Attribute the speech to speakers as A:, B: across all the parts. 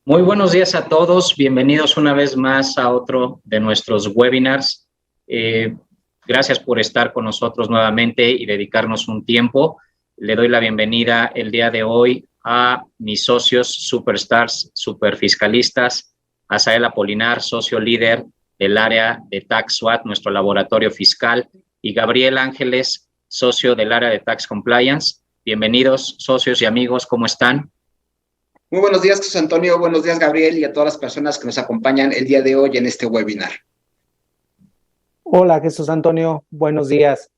A: Muy buenos días a todos, bienvenidos una vez más a otro de nuestros webinars. Eh, Gracias por estar con nosotros nuevamente y dedicarnos un tiempo. Le doy la bienvenida el día de hoy a mis socios superstars, superfiscalistas, Asael Apolinar, socio líder del área de Tax SWAT, nuestro laboratorio fiscal, y Gabriel Ángeles, socio del área de Tax Compliance. Bienvenidos, socios y amigos, ¿cómo están?
B: Muy buenos días, José Antonio. Buenos días, Gabriel, y a todas las personas que nos acompañan el día de hoy en este webinar.
C: Hola, Jesús Antonio. Buenos días.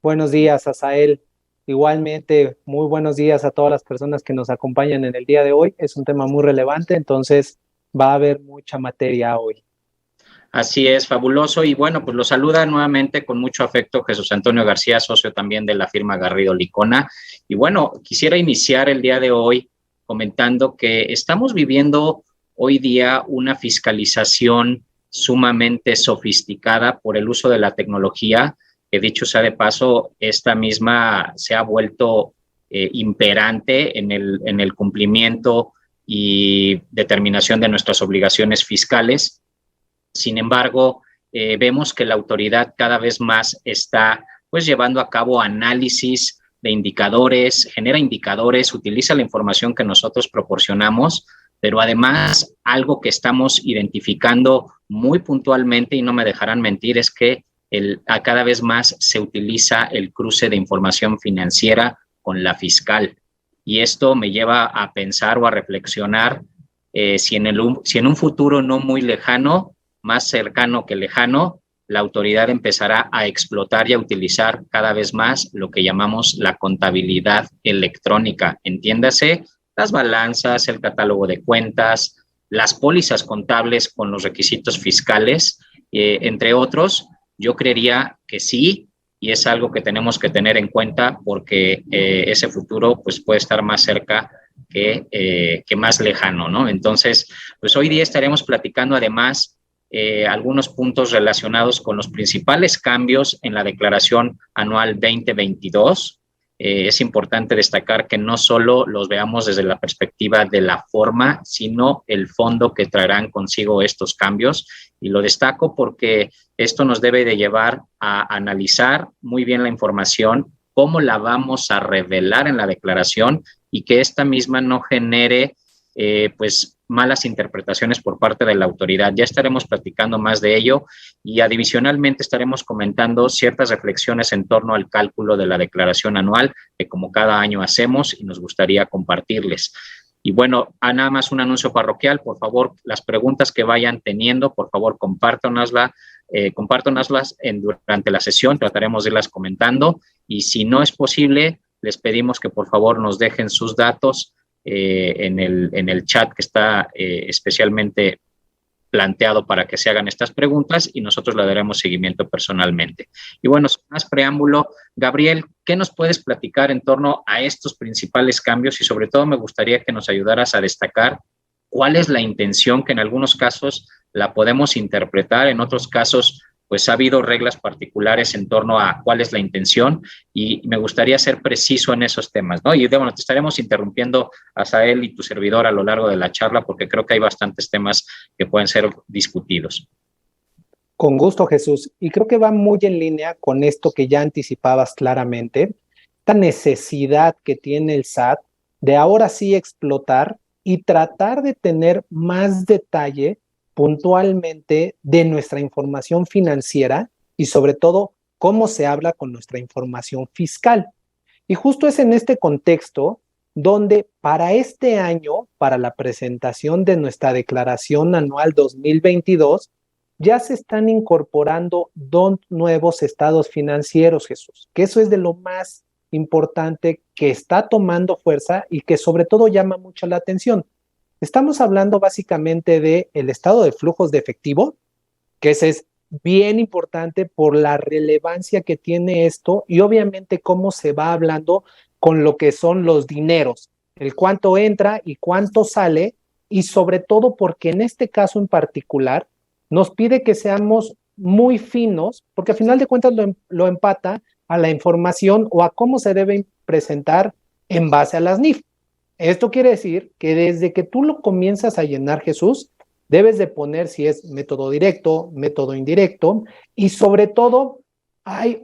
C: Buenos días, Asael. Igualmente, muy buenos días a todas las personas que nos acompañan en el día de hoy. Es un tema muy relevante, entonces va a haber mucha materia hoy.
A: Así es, fabuloso. Y bueno, pues lo saluda nuevamente con mucho afecto Jesús Antonio García, socio también de la firma Garrido Licona. Y bueno, quisiera iniciar el día de hoy comentando que estamos viviendo hoy día una fiscalización sumamente sofisticada por el uso de la tecnología, que dicho sea de paso, esta misma se ha vuelto imperante en el cumplimiento y determinación de nuestras obligaciones fiscales. Sin embargo, vemos que la autoridad cada vez más está pues llevando a cabo análisis de indicadores, genera indicadores, utiliza la información que nosotros proporcionamos, pero además algo que estamos identificando muy puntualmente y no me dejarán mentir es que cada vez más se utiliza el cruce de información financiera con la fiscal. Y esto me lleva a pensar o a reflexionar si en un futuro no muy lejano, más cercano que lejano, la autoridad empezará a explotar y a utilizar cada vez más lo que llamamos la contabilidad electrónica. Entiéndase, las balanzas, el catálogo de cuentas, las pólizas contables con los requisitos fiscales, entre otros. Yo creería que sí, y es algo que tenemos que tener en cuenta porque ese futuro pues, puede estar más cerca que más lejano, ¿no? Entonces, pues hoy día estaremos platicando además algunos puntos relacionados con los principales cambios en la declaración anual 2022. Es importante destacar que no solo los veamos desde la perspectiva de la forma, sino el fondo que traerán consigo estos cambios. Y lo destaco porque esto nos debe de llevar a analizar muy bien la información, cómo la vamos a revelar en la declaración y que esta misma no genere pues malas interpretaciones por parte de la autoridad. Ya estaremos platicando más de ello y adicionalmente estaremos comentando ciertas reflexiones en torno al cálculo de la declaración anual que como cada año hacemos y nos gustaría compartirles. Y bueno, nada más un anuncio parroquial, por favor, las preguntas que vayan teniendo, por favor, compártanlaslas durante la sesión, trataremos de irlas comentando y si no es posible, les pedimos que por favor nos dejen sus datos en el chat que está especialmente planteado para que se hagan estas preguntas y nosotros le daremos seguimiento personalmente. Y bueno, sin más preámbulo, Gabriel, ¿qué nos puedes platicar en torno a estos principales cambios? Y sobre todo me gustaría que nos ayudaras a destacar cuál es la intención, que en algunos casos la podemos interpretar, en otros casos pues ha habido reglas particulares en torno a cuál es la intención y me gustaría ser preciso en esos temas, ¿no? Y bueno, te estaremos interrumpiendo, Asael y tu servidor a lo largo de la charla porque creo que hay bastantes temas que pueden ser discutidos.
C: Con gusto, Jesús. Y creo que va muy en línea con esto que ya anticipabas claramente, esta necesidad que tiene el SAT de ahora sí explotar y tratar de tener más detalle puntualmente de nuestra información financiera y sobre todo cómo se habla con nuestra información fiscal. Y justo es en este contexto donde para este año, para la presentación de nuestra declaración anual 2022, ya se están incorporando dos nuevos estados financieros, Jesús, que eso es de lo más importante que está tomando fuerza y que sobre todo llama mucho la atención. Estamos hablando básicamente del estado de flujos de efectivo, que ese es bien importante por la relevancia que tiene esto y obviamente cómo se va hablando con lo que son los dineros, el cuánto entra y cuánto sale y sobre todo porque en este caso en particular nos pide que seamos muy finos porque al final de cuentas lo empata a la información o a cómo se debe presentar en base a las NIF. Esto quiere decir que desde que tú lo comienzas a llenar, Jesús, debes de poner si es método directo, método indirecto, y sobre todo hay,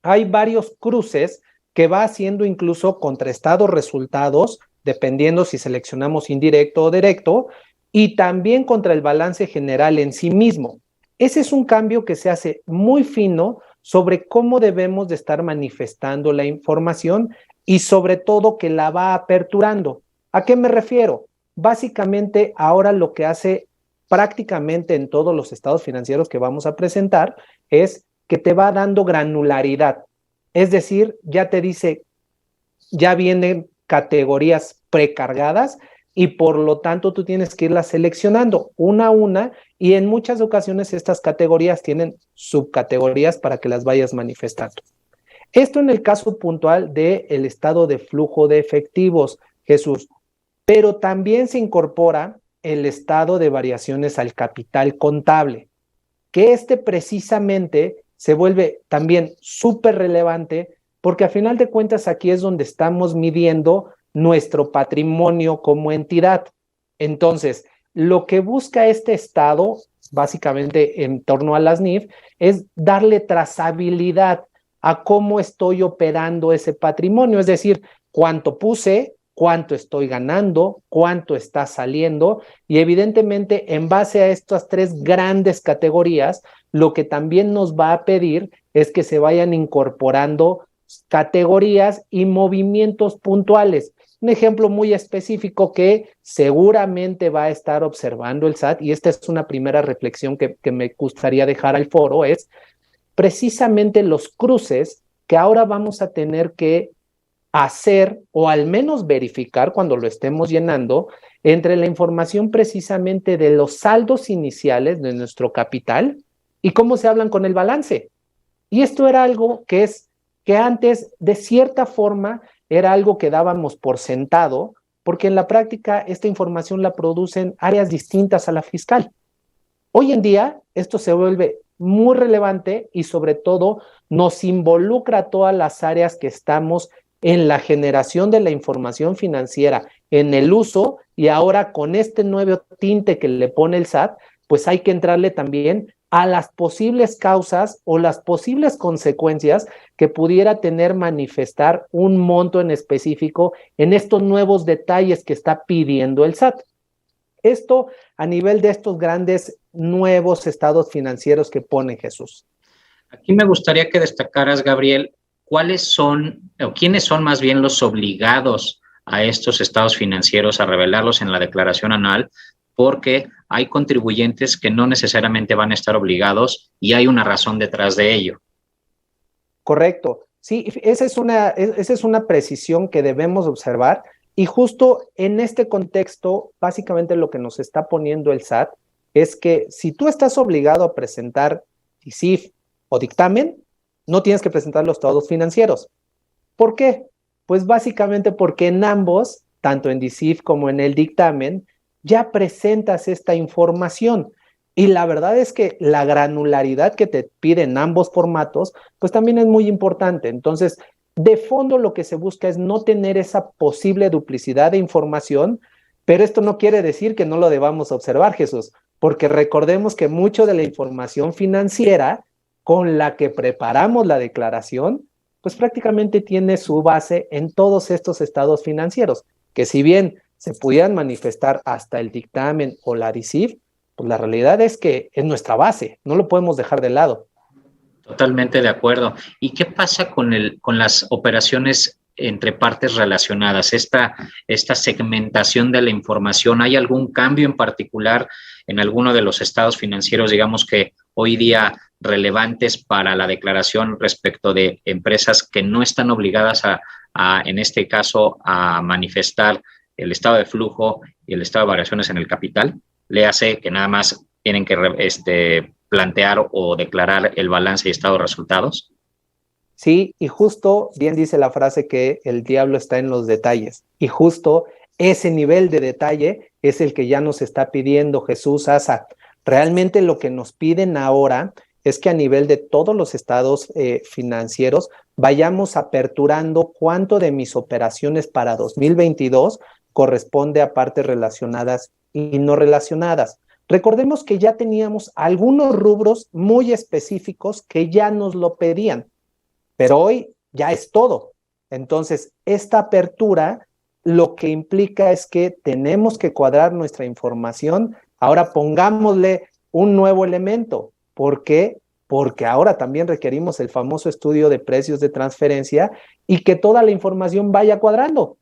C: hay varios cruces que va haciendo incluso contrastados resultados, dependiendo si seleccionamos indirecto o directo, y también contra el balance general en sí mismo. Ese es un cambio que se hace muy fino sobre cómo debemos de estar manifestando la información y sobre todo que la va aperturando. ¿A qué me refiero? Básicamente ahora lo que hace prácticamente en todos los estados financieros que vamos a presentar es que te va dando granularidad. Es decir, ya te dice, ya vienen categorías precargadas y por lo tanto tú tienes que irlas seleccionando una a una y en muchas ocasiones estas categorías tienen subcategorías para que las vayas manifestando. Esto en el caso puntual del estado de flujo de efectivos, Jesús, pero también se incorpora el estado de variaciones al capital contable, que precisamente se vuelve también súper relevante porque a final de cuentas aquí es donde estamos midiendo nuestro patrimonio como entidad. Entonces, lo que busca este estado, básicamente en torno a las NIF, es darle trazabilidad a cómo estoy operando ese patrimonio, es decir, cuánto puse, cuánto estoy ganando, cuánto está saliendo, y evidentemente en base a estas tres grandes categorías, lo que también nos va a pedir es que se vayan incorporando categorías y movimientos puntuales. Un ejemplo muy específico que seguramente va a estar observando el SAT, y esta es una primera reflexión que me gustaría dejar al foro, es precisamente los cruces que ahora vamos a tener que hacer o al menos verificar cuando lo estemos llenando entre la información precisamente de los saldos iniciales de nuestro capital y cómo se hablan con el balance. Y esto era algo que antes de cierta forma era algo que dábamos por sentado, porque en la práctica esta información la producen áreas distintas a la fiscal. Hoy en día esto se vuelve muy relevante y sobre todo nos involucra a todas las áreas que estamos en la generación de la información financiera, en el uso, y ahora con este nuevo tinte que le pone el SAT, pues hay que entrarle también a las posibles causas o las posibles consecuencias que pudiera tener manifestar un monto en específico en estos nuevos detalles que está pidiendo el SAT. Esto a nivel de estos grandes nuevos estados financieros que pone Jesús.
A: Aquí me gustaría que destacaras, Gabriel, cuáles son, o quiénes son más bien los obligados a estos estados financieros a revelarlos en la declaración anual, porque hay contribuyentes que no necesariamente van a estar obligados y hay una razón detrás de ello.
C: Correcto. Sí, esa es una precisión que debemos observar y justo en este contexto, básicamente lo que nos está poniendo el SAT es que si tú estás obligado a presentar DICIF o dictamen, no tienes que presentar los estados financieros. ¿Por qué? Pues básicamente porque en ambos, tanto en DICIF como en el dictamen, ya presentas esta información. Y la verdad es que la granularidad que te piden ambos formatos, pues también es muy importante. Entonces, de fondo lo que se busca es no tener esa posible duplicidad de información, pero esto no quiere decir que no lo debamos observar, Jesús, porque recordemos que mucho de la información financiera con la que preparamos la declaración, pues prácticamente tiene su base en todos estos estados financieros, que si bien se pudieran manifestar hasta el dictamen o la DICIF, pues la realidad es que es nuestra base, no lo podemos dejar de lado.
A: Totalmente de acuerdo. ¿Y qué pasa con las operaciones entre partes relacionadas? Esta segmentación de la información, ¿hay algún cambio en particular en alguno de los estados financieros, digamos que hoy día relevantes para la declaración respecto de empresas que no están obligadas en este caso, a manifestar el estado de flujo y el estado de variaciones en el capital? Léase que nada más tienen que plantear o declarar el balance y estado de resultados.
C: Sí, y justo bien dice la frase que el diablo está en los detalles. Y justo ese nivel de detalle es el que ya nos está pidiendo Jesús Asa. Realmente lo que nos piden ahora es que a nivel de todos los estados financieros vayamos aperturando cuánto de mis operaciones para 2022 corresponde a partes relacionadas y no relacionadas. Recordemos que ya teníamos algunos rubros muy específicos que ya nos lo pedían, pero hoy ya es todo. Entonces, esta apertura lo que implica es que tenemos que cuadrar nuestra información. Ahora pongámosle un nuevo elemento. ¿Por qué? Porque ahora también requerimos el famoso estudio de precios de transferencia y que toda la información vaya cuadrando,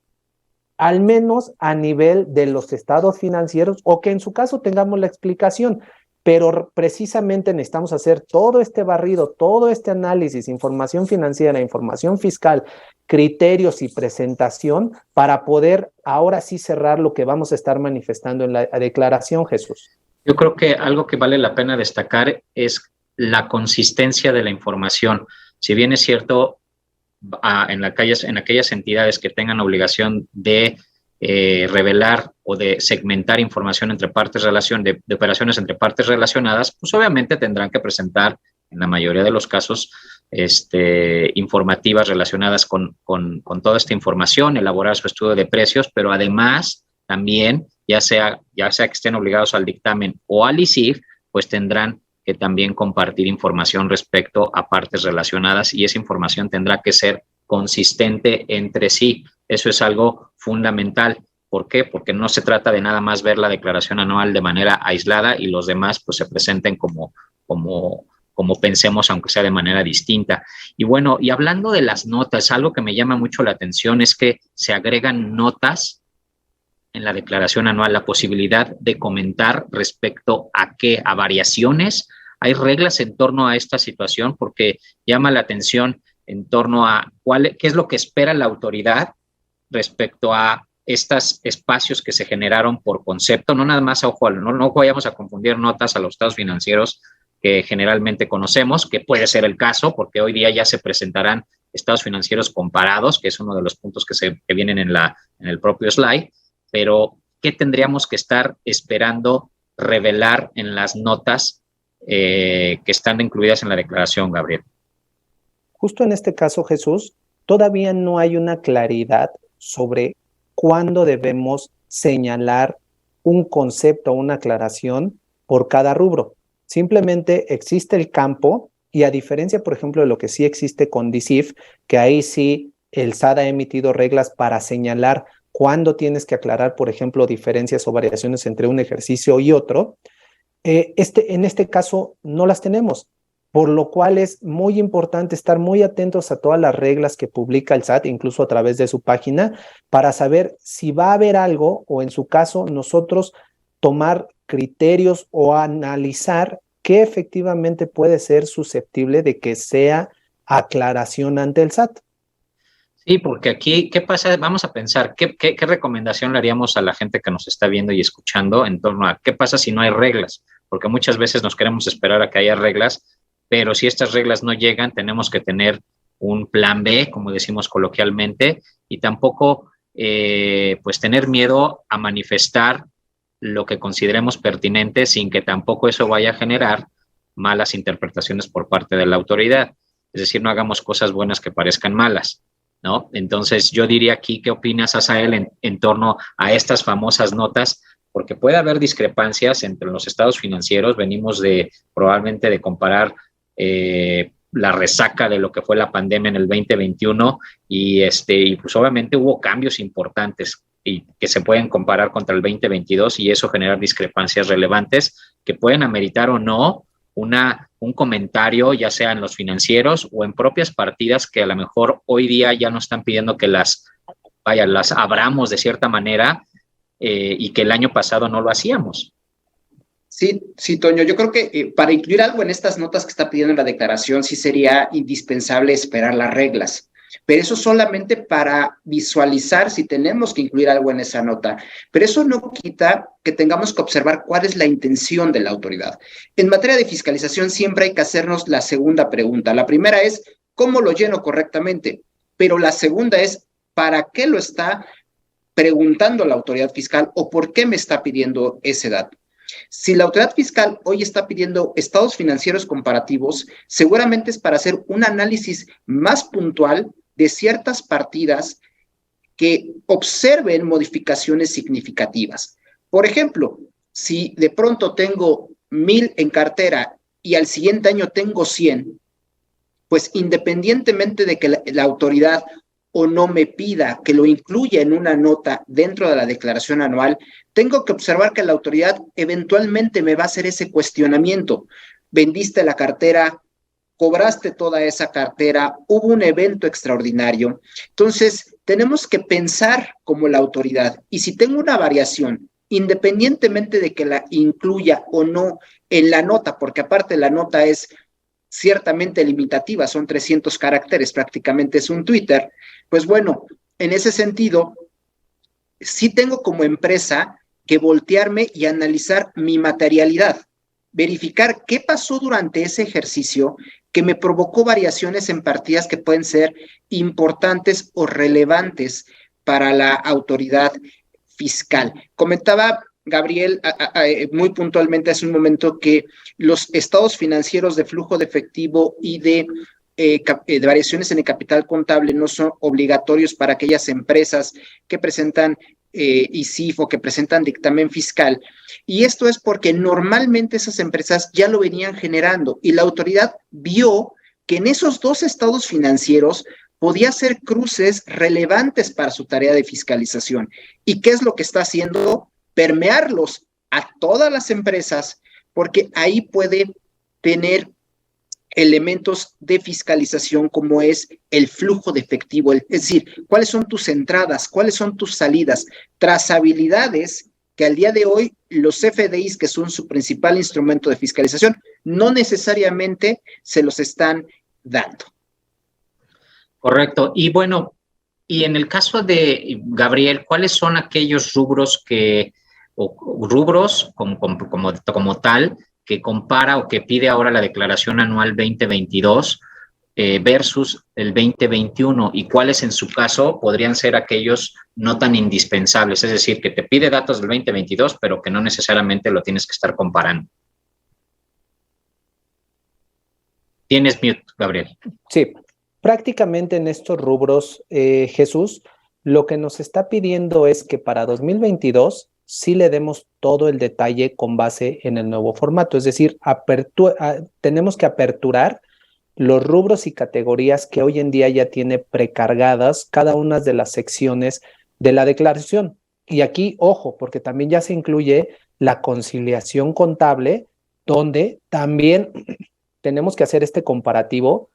C: al menos a nivel de los estados financieros, o que en su caso tengamos la explicación, pero precisamente necesitamos hacer todo este barrido, todo este análisis, información financiera, información fiscal, criterios y presentación para poder ahora sí cerrar lo que vamos a estar manifestando en la declaración, Jesús.
A: Yo creo que algo que vale la pena destacar es la consistencia de la información. Si bien es cierto, en aquellas entidades que tengan obligación de revelar o de segmentar información entre partes de operaciones entre partes relacionadas, pues obviamente tendrán que presentar, en la mayoría de los casos, informativas relacionadas con toda esta información, elaborar su estudio de precios, pero además también, ya sea que estén obligados al dictamen o al ICIF, pues tendrán que también compartir información respecto a partes relacionadas, y esa información tendrá que ser consistente entre sí. Eso es algo fundamental. ¿Por qué? Porque no se trata de nada más ver la declaración anual de manera aislada y los demás pues se presenten como pensemos, aunque sea de manera distinta. Y bueno, y hablando de las notas, algo que me llama mucho la atención es que se agregan notas en la declaración anual, la posibilidad de comentar respecto a qué, a variaciones. Hay reglas en torno a esta situación, porque llama la atención en torno a qué es lo que espera la autoridad respecto a estos espacios que se generaron por concepto. No nada más, ojo, no vayamos a confundir notas a los estados financieros que generalmente conocemos, que puede ser el caso, porque hoy día ya se presentarán estados financieros comparados, que es uno de los puntos que vienen en el propio slide. Pero, ¿qué tendríamos que estar esperando revelar en las notas que están incluidas en la declaración, Gabriel?
C: Justo en este caso, Jesús, todavía no hay una claridad sobre cuándo debemos señalar un concepto o una aclaración por cada rubro. Simplemente existe el campo, y a diferencia, por ejemplo, de lo que sí existe con DICIF, que ahí sí el SAT ha emitido reglas para señalar cuándo tienes que aclarar, por ejemplo, diferencias o variaciones entre un ejercicio y otro. En este caso no las tenemos, por lo cual es muy importante estar muy atentos a todas las reglas que publica el SAT, incluso a través de su página, para saber si va a haber algo, o en su caso nosotros tomar criterios o analizar qué efectivamente puede ser susceptible de que sea aclaración ante el SAT.
A: Sí, porque aquí, ¿qué pasa? Vamos a pensar, ¿qué recomendación le haríamos a la gente que nos está viendo y escuchando en torno a qué pasa si no hay reglas? Porque muchas veces nos queremos esperar a que haya reglas, pero si estas reglas no llegan, tenemos que tener un plan B, como decimos coloquialmente, y tampoco pues tener miedo a manifestar lo que consideremos pertinente, sin que tampoco eso vaya a generar malas interpretaciones por parte de la autoridad. Es decir, no hagamos cosas buenas que parezcan malas, ¿no? Entonces, yo diría aquí, ¿qué opinas, Asael, en torno a estas famosas notas? Porque puede haber discrepancias entre los estados financieros. Venimos probablemente de comparar la resaca de lo que fue la pandemia en el 2021 y pues obviamente hubo cambios importantes y que se pueden comparar contra el 2022, y eso generar discrepancias relevantes que pueden ameritar o no un comentario, ya sea en los financieros o en propias partidas que a lo mejor hoy día ya no están pidiendo que las abramos de cierta manera, y que el año pasado no lo hacíamos.
B: Sí, Toño, yo creo que para incluir algo en estas notas que está pidiendo en la declaración, sí sería indispensable esperar las reglas, pero eso solamente para visualizar si tenemos que incluir algo en esa nota. Pero eso no quita que tengamos que observar cuál es la intención de la autoridad. En materia de fiscalización siempre hay que hacernos la segunda pregunta. La primera es, ¿cómo lo lleno correctamente? Pero la segunda es, ¿para qué lo está preguntando la autoridad fiscal o por qué me está pidiendo ese dato? Si la autoridad fiscal hoy está pidiendo estados financieros comparativos, seguramente es para hacer un análisis más puntual de ciertas partidas que observen modificaciones significativas. Por ejemplo, si de pronto tengo 1,000 en cartera y al siguiente año tengo 100, pues independientemente de que la autoridad o no me pida que lo incluya en una nota dentro de la declaración anual, tengo que observar que la autoridad eventualmente me va a hacer ese cuestionamiento. Vendiste la cartera, cobraste toda esa cartera, hubo un evento extraordinario. Entonces, tenemos que pensar como la autoridad. Y si tengo una variación, independientemente de que la incluya o no en la nota, porque aparte la nota es ciertamente limitativa, son 300 caracteres, prácticamente es un Twitter, pues bueno, en ese sentido, sí tengo como empresa que voltearme y analizar mi materialidad, verificar qué pasó durante ese ejercicio que me provocó variaciones en partidas que pueden ser importantes o relevantes para la autoridad fiscal. Comentaba Gabriel muy puntualmente hace un momento que los estados financieros de flujo de efectivo y de variaciones en el capital contable no son obligatorios para aquellas empresas que presentan ICIF o que presentan dictamen fiscal. Y esto es porque normalmente esas empresas ya lo venían generando y la autoridad vio que en esos dos estados financieros podía hacer cruces relevantes para su tarea de fiscalización. ¿Y qué es lo que está haciendo? Permearlos a todas las empresas, porque ahí puede tener elementos de fiscalización como es el flujo de efectivo, es decir, cuáles son tus entradas, cuáles son tus salidas, trazabilidades que al día de hoy los CFDIs, que son su principal instrumento de fiscalización, no necesariamente se los están dando.
A: Correcto. Y bueno, y en el caso de Gabriel, ¿cuáles son aquellos rubros como tal, que compara o que pide ahora la declaración anual 2022 versus el 2021 y cuáles en su caso podrían ser aquellos no tan indispensables, es decir, que te pide datos del 2022 pero que no necesariamente lo tienes que estar comparando? Tienes mute, Gabriel.
C: Sí, prácticamente en estos rubros, Jesús, lo que nos está pidiendo es que para 2022 sí le demos todo el detalle con base en el nuevo formato, es decir, tenemos que aperturar los rubros y categorías que hoy en día ya tiene precargadas cada una de las secciones de la declaración. Y aquí, ojo, porque también ya se incluye la conciliación contable, donde también tenemos que hacer este comparativo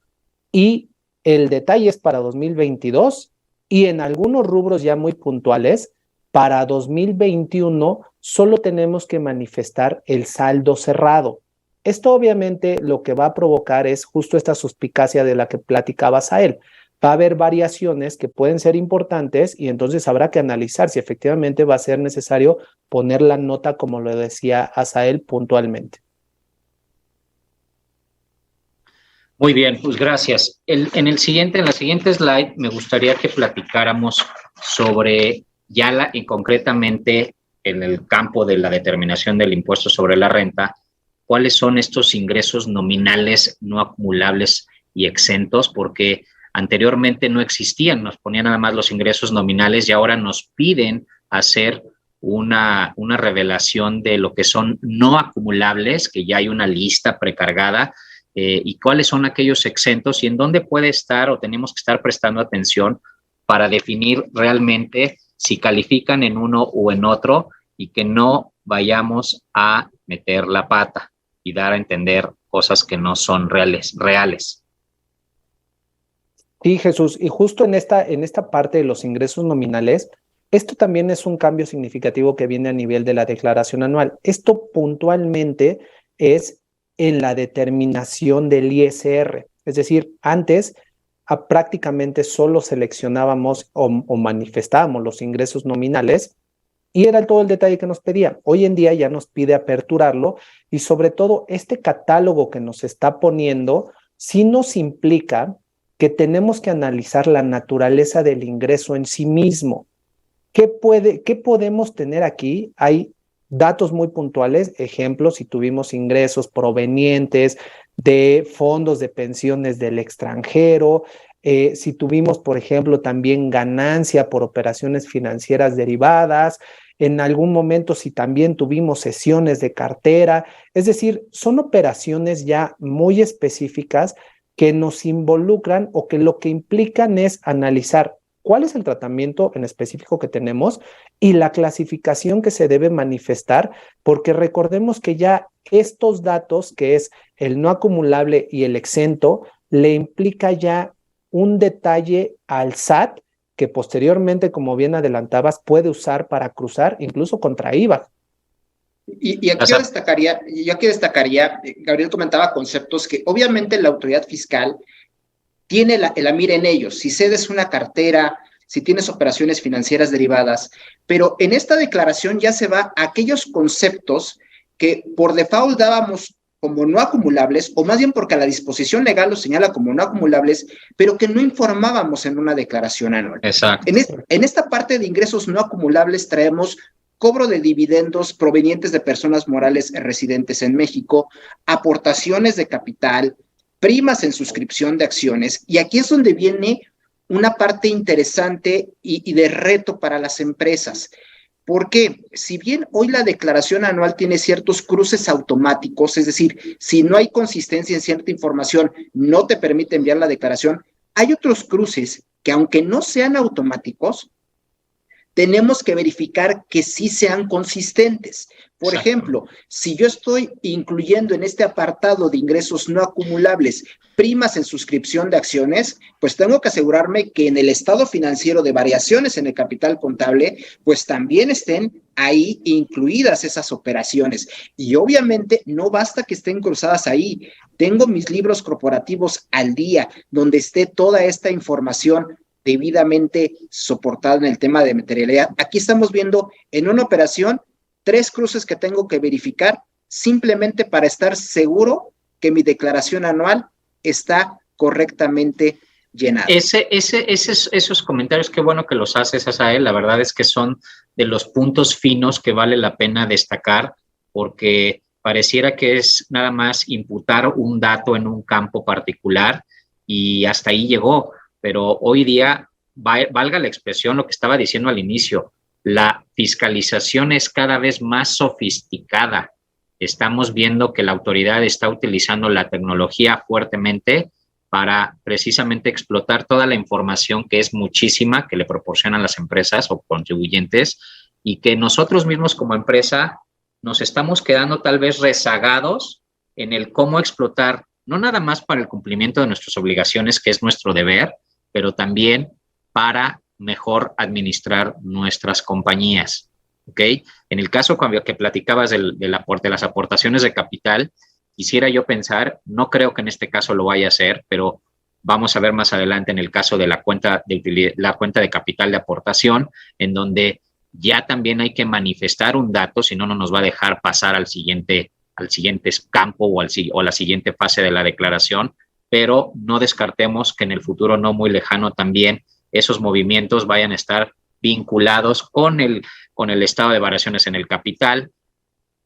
C: y el detalle es para 2022 y en algunos rubros ya muy puntuales, para 2021 solo tenemos que manifestar el saldo cerrado. Esto obviamente lo que va a provocar es justo esta suspicacia de la que platicabas a él. Va a haber variaciones que pueden ser importantes y entonces habrá que analizar si efectivamente va a ser necesario poner la nota como lo decía Asael puntualmente.
A: Muy bien, pues gracias. En la siguiente slide me gustaría que platicáramos sobre y concretamente en el campo de la determinación del impuesto sobre la renta, cuáles son estos ingresos nominales no acumulables y exentos, porque anteriormente no existían, nos ponían nada más los ingresos nominales y ahora nos piden hacer una revelación de lo que son no acumulables, que ya hay una lista precargada, y cuáles son aquellos exentos y en dónde puede estar o tenemos que estar prestando atención para definir realmente si califican en uno o en otro y que no vayamos a meter la pata y dar a entender cosas que no son reales.
C: Sí, Jesús, y justo en esta parte de los ingresos nominales, esto también es un cambio significativo que viene a nivel de la declaración anual. Esto puntualmente es en la determinación del ISR, es decir, antes prácticamente solo seleccionábamos o manifestábamos los ingresos nominales y era todo el detalle que nos pedía. Hoy en día ya nos pide aperturarlo y sobre todo este catálogo que nos está poniendo sí nos implica que tenemos que analizar la naturaleza del ingreso en sí mismo. ¿Qué podemos tener aquí? Hay datos muy puntuales, ejemplos, si tuvimos ingresos provenientes de fondos de pensiones del extranjero, si tuvimos, por ejemplo, también ganancia por operaciones financieras derivadas, en algún momento si también tuvimos sesiones de cartera, es decir, son operaciones ya muy específicas que nos involucran o que lo que implican es analizar cuál es el tratamiento en específico que tenemos y la clasificación que se debe manifestar, porque recordemos que ya estos datos, que es el no acumulable y el exento, le implica ya un detalle al SAT que posteriormente, como bien adelantabas, puede usar para cruzar incluso contra IVA.
B: Y aquí destacaría, Gabriel comentaba conceptos que obviamente la autoridad fiscal tiene la mira en ellos. Si cedes una cartera, si tienes operaciones financieras derivadas, pero en esta declaración ya se va a aquellos conceptos que por default dábamos como no acumulables, o más bien porque la disposición legal los señala como no acumulables, pero que no informábamos en una declaración anual.
A: Exacto.
B: En esta parte de ingresos no acumulables traemos cobro de dividendos provenientes de personas morales residentes en México, aportaciones de capital, primas en suscripción de acciones, y aquí es donde viene una parte interesante y de reto para las empresas. Porque si bien hoy la declaración anual tiene ciertos cruces automáticos, es decir, si no hay consistencia en cierta información, no te permite enviar la declaración, hay otros cruces que aunque no sean automáticos, tenemos que verificar que sí sean consistentes. Por ejemplo, si yo estoy incluyendo en este apartado de ingresos no acumulables primas en suscripción de acciones, pues tengo que asegurarme que en el estado financiero de variaciones en el capital contable, pues también estén ahí incluidas esas operaciones. Y obviamente no basta que estén cruzadas ahí. Tengo mis libros corporativos al día, donde esté toda esta información debidamente soportada en el tema de materialidad. Aquí estamos viendo en una operación 3 cruces que tengo que verificar simplemente para estar seguro que mi declaración anual está correctamente llenada.
A: Esos comentarios, qué bueno que los haces, Asael. La verdad es que son de los puntos finos que vale la pena destacar, porque pareciera que es nada más imputar un dato en un campo particular y hasta ahí llegó. Pero hoy día, valga la expresión, lo que estaba diciendo al inicio, la fiscalización es cada vez más sofisticada. Estamos viendo que la autoridad está utilizando la tecnología fuertemente para precisamente explotar toda la información, que es muchísima, que le proporcionan las empresas o contribuyentes, y que nosotros mismos como empresa nos estamos quedando tal vez rezagados en el cómo explotar, no nada más para el cumplimiento de nuestras obligaciones, que es nuestro deber, pero también para mejor administrar nuestras compañías, ¿ok? En el caso que platicabas del aporte, de las aportaciones de capital, quisiera yo pensar, no creo que en este caso lo vaya a hacer, pero vamos a ver más adelante en el caso de la cuenta de capital de aportación, en donde ya también hay que manifestar un dato, si no, no nos va a dejar pasar al siguiente campo o a la siguiente fase de la declaración, pero no descartemos que en el futuro no muy lejano también esos movimientos vayan a estar vinculados con el estado de variaciones en el capital,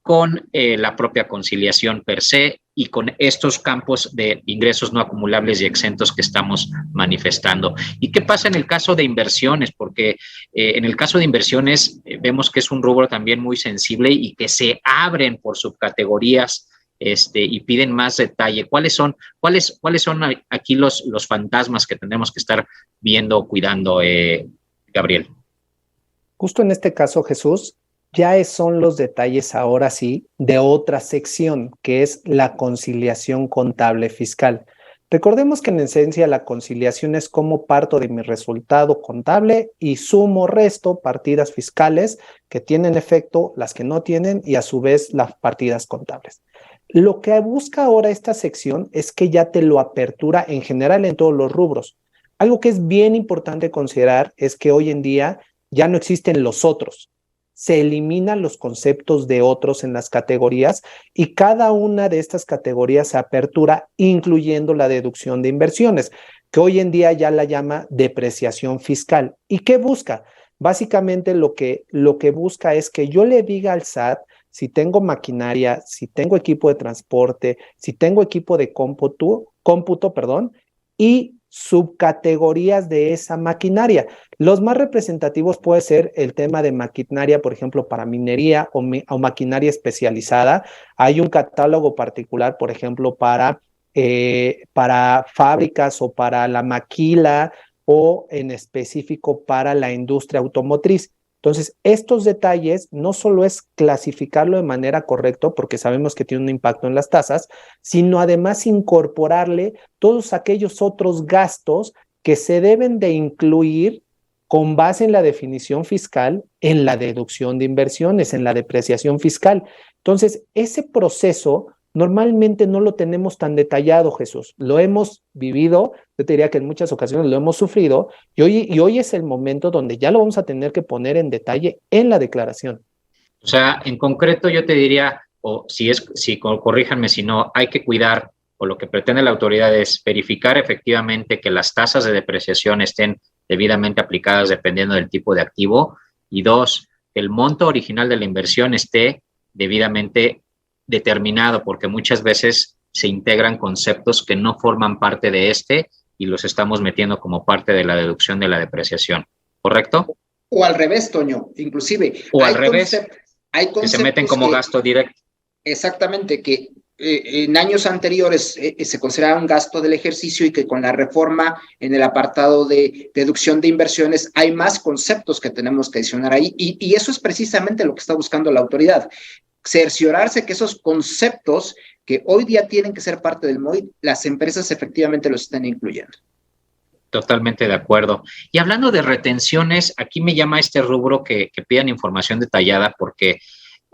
A: con la propia conciliación per se y con estos campos de ingresos no acumulables y exentos que estamos manifestando. ¿Y qué pasa en el caso de inversiones? Porque en el caso de inversiones vemos que es un rubro también muy sensible y que se abren por subcategorías y piden más detalle. ¿Cuáles son aquí los fantasmas que tendremos que estar viendo o cuidando, Gabriel?
C: Justo en este caso, Jesús, ya son los detalles ahora sí de otra sección, que es la conciliación contable fiscal. Recordemos que en esencia la conciliación es cómo parto de mi resultado contable y sumo resto partidas fiscales que tienen efecto, las que no tienen, y a su vez las partidas contables. Lo que busca ahora esta sección es que ya te lo apertura en general en todos los rubros. Algo que es bien importante considerar es que hoy en día ya no existen los otros. Se eliminan los conceptos de otros en las categorías y cada una de estas categorías se apertura, incluyendo la deducción de inversiones, que hoy en día ya la llama depreciación fiscal. ¿Y qué busca? Básicamente lo que busca es que yo le diga al SAT si tengo maquinaria, si tengo equipo de transporte, si tengo equipo de cómputo, perdón, y subcategorías de esa maquinaria. Los más representativos puede ser el tema de maquinaria, por ejemplo, para minería o maquinaria especializada. Hay un catálogo particular, por ejemplo, para fábricas o para la maquila o en específico para la industria automotriz. Entonces, estos detalles no solo es clasificarlo de manera correcta, porque sabemos que tiene un impacto en las tasas, sino además incorporarle todos aquellos otros gastos que se deben de incluir con base en la definición fiscal, en la deducción de inversiones, en la depreciación fiscal. Entonces, ese proceso normalmente no lo tenemos tan detallado, Jesús. Lo hemos vivido, yo te diría que en muchas ocasiones lo hemos sufrido, y hoy es el momento donde ya lo vamos a tener que poner en detalle en la declaración.
A: O sea, en concreto yo te diría, o corríjanme si no, hay que cuidar, o lo que pretende la autoridad es verificar efectivamente que las tasas de depreciación estén debidamente aplicadas dependiendo del tipo de activo, y dos, que el monto original de la inversión esté debidamente determinado, porque muchas veces se integran conceptos que no forman parte de y los estamos metiendo como parte de la deducción de la depreciación, ¿correcto?
B: O al revés, Toño, inclusive.
A: O al revés,
B: hay conceptos
A: que se meten como gasto directo.
B: Exactamente, que en años anteriores se consideraba un gasto del ejercicio y que con la reforma en el apartado de deducción de inversiones hay más conceptos que tenemos que adicionar ahí y eso es precisamente lo que está buscando la autoridad. Cerciorarse que esos conceptos que hoy día tienen que ser parte del MOID, las empresas efectivamente los estén incluyendo.
A: Totalmente de acuerdo. Y hablando de retenciones, aquí me llama este rubro que pidan información detallada porque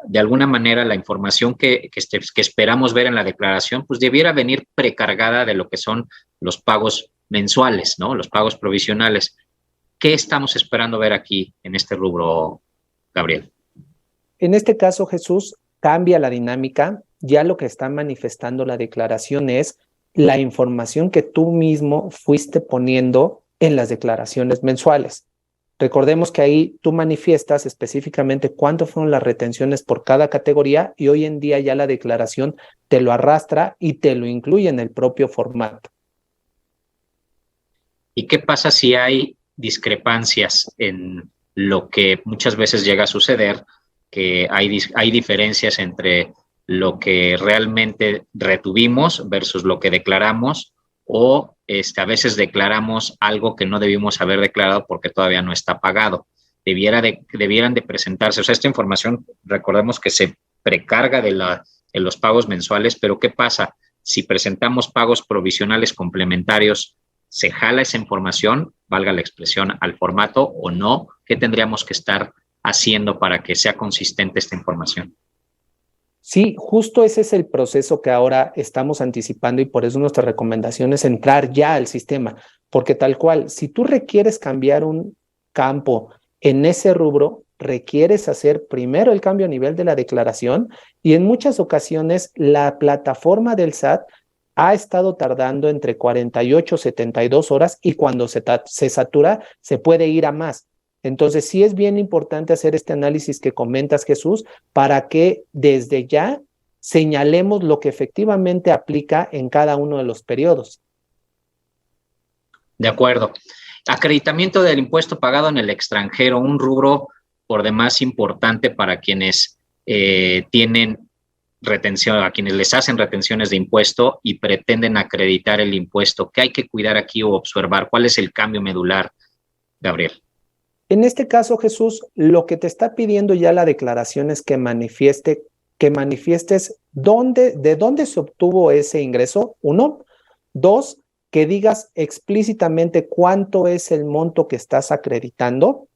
A: de alguna manera la información que esperamos ver en la declaración pues debiera venir precargada de lo que son los pagos mensuales, ¿no? Los pagos provisionales. ¿Qué estamos esperando ver aquí en este rubro, Gabriel?
C: En este caso, Jesús, cambia la dinámica. Ya lo que está manifestando la declaración es la información que tú mismo fuiste poniendo en las declaraciones mensuales. Recordemos que ahí tú manifiestas específicamente cuánto fueron las retenciones por cada categoría y hoy en día ya la declaración te lo arrastra y te lo incluye en el propio formato.
A: ¿Y qué pasa si hay discrepancias en lo que muchas veces llega a suceder, que hay diferencias entre lo que realmente retuvimos versus lo que declaramos o a veces declaramos algo que no debimos haber declarado porque todavía no está pagado? Debieran de presentarse, o sea, esta información, recordemos que se precarga de los pagos mensuales, pero ¿qué pasa? Si presentamos pagos provisionales complementarios, ¿se jala esa información, valga la expresión, al formato o no? ¿Qué tendríamos que estar haciendo para que sea consistente esta información?
C: Sí, justo ese es el proceso que ahora estamos anticipando y por eso nuestra recomendación es entrar ya al sistema, porque tal cual, si tú requieres cambiar un campo en ese rubro, requieres hacer primero el cambio a nivel de la declaración y en muchas ocasiones la plataforma del SAT ha estado tardando entre 48 y 72 horas y cuando se satura se puede ir a más. Entonces, sí es bien importante hacer este análisis que comentas, Jesús, para que desde ya señalemos lo que efectivamente aplica en cada uno de los periodos.
A: De acuerdo. Acreditamiento del impuesto pagado en el extranjero, un rubro por demás importante para quienes tienen retención, a quienes les hacen retenciones de impuesto y pretenden acreditar el impuesto. ¿Qué hay que cuidar aquí o observar? ¿Cuál es el cambio medular, Gabriel?
C: En este caso, Jesús, lo que te está pidiendo ya la declaración es que manifiestes de dónde se obtuvo ese ingreso, 1. 2, que digas explícitamente cuánto es el monto que estás acreditando,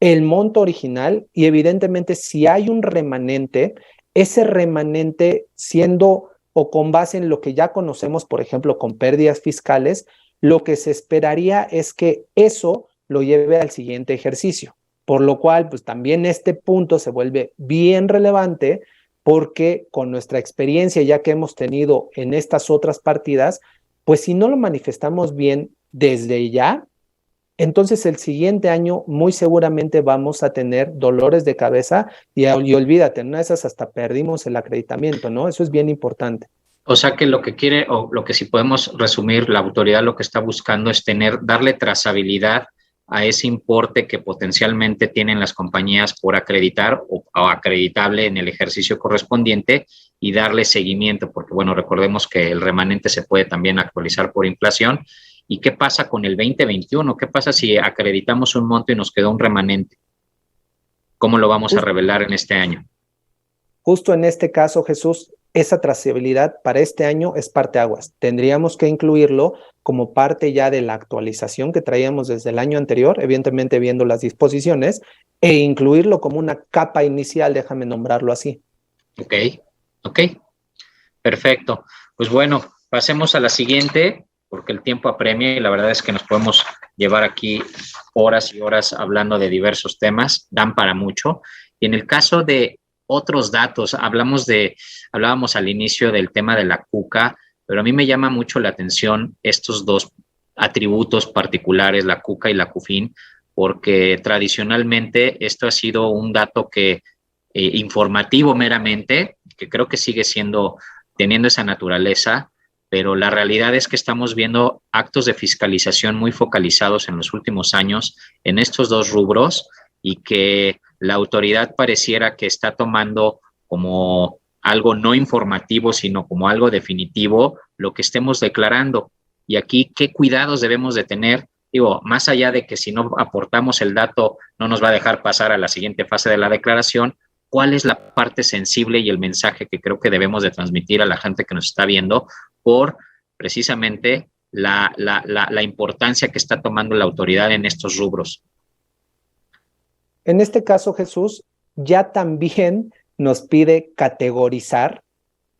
C: el monto original y evidentemente si hay un remanente, ese remanente siendo o con base en lo que ya conocemos, por ejemplo, con pérdidas fiscales, lo que se esperaría es que eso lo lleve al siguiente ejercicio, por lo cual pues también este punto se vuelve bien relevante porque con nuestra experiencia ya que hemos tenido en estas otras partidas, pues si no lo manifestamos bien desde ya, entonces el siguiente año muy seguramente vamos a tener dolores de cabeza y olvídate, en una de esas hasta perdimos el acreditamiento, ¿no? Eso es bien importante.
A: O sea que lo que quiere, o lo que si podemos resumir, la autoridad lo que está buscando es darle trazabilidad a ese importe que potencialmente tienen las compañías por acreditar o acreditable en el ejercicio correspondiente y darle seguimiento, porque bueno, recordemos que el remanente se puede también actualizar por inflación. ¿Y qué pasa con el 2021? ¿Qué pasa si acreditamos un monto y nos quedó un remanente? ¿Cómo lo vamos a revelar en este año?
C: Justo en este caso, Jesús, esa trazabilidad para este año es parteaguas. Tendríamos que incluirlo como parte ya de la actualización que traíamos desde el año anterior, evidentemente viendo las disposiciones, e incluirlo como una capa inicial, déjame nombrarlo así.
A: Ok, perfecto. Pues bueno, pasemos a la siguiente, porque el tiempo apremia y la verdad es que nos podemos llevar aquí horas y horas hablando de diversos temas, dan para mucho. Y en el caso de otros datos, hablábamos al inicio del tema de la CUCA, pero a mí me llama mucho la atención estos dos atributos particulares, la CUCA y la CUFIN, porque tradicionalmente esto ha sido un dato que informativo meramente, que creo que sigue teniendo esa naturaleza, pero la realidad es que estamos viendo actos de fiscalización muy focalizados en los últimos años en estos dos rubros y que la autoridad pareciera que está tomando como algo no informativo, sino como algo definitivo lo que estemos declarando. Y aquí, ¿qué cuidados debemos de tener? Digo, más allá de que si no aportamos el dato no nos va a dejar pasar a la siguiente fase de la declaración, ¿cuál es la parte sensible y el mensaje que creo que debemos de transmitir a la gente que nos está viendo por precisamente la importancia que está tomando la autoridad en estos rubros?
C: En este caso, Jesús, ya también nos pide categorizar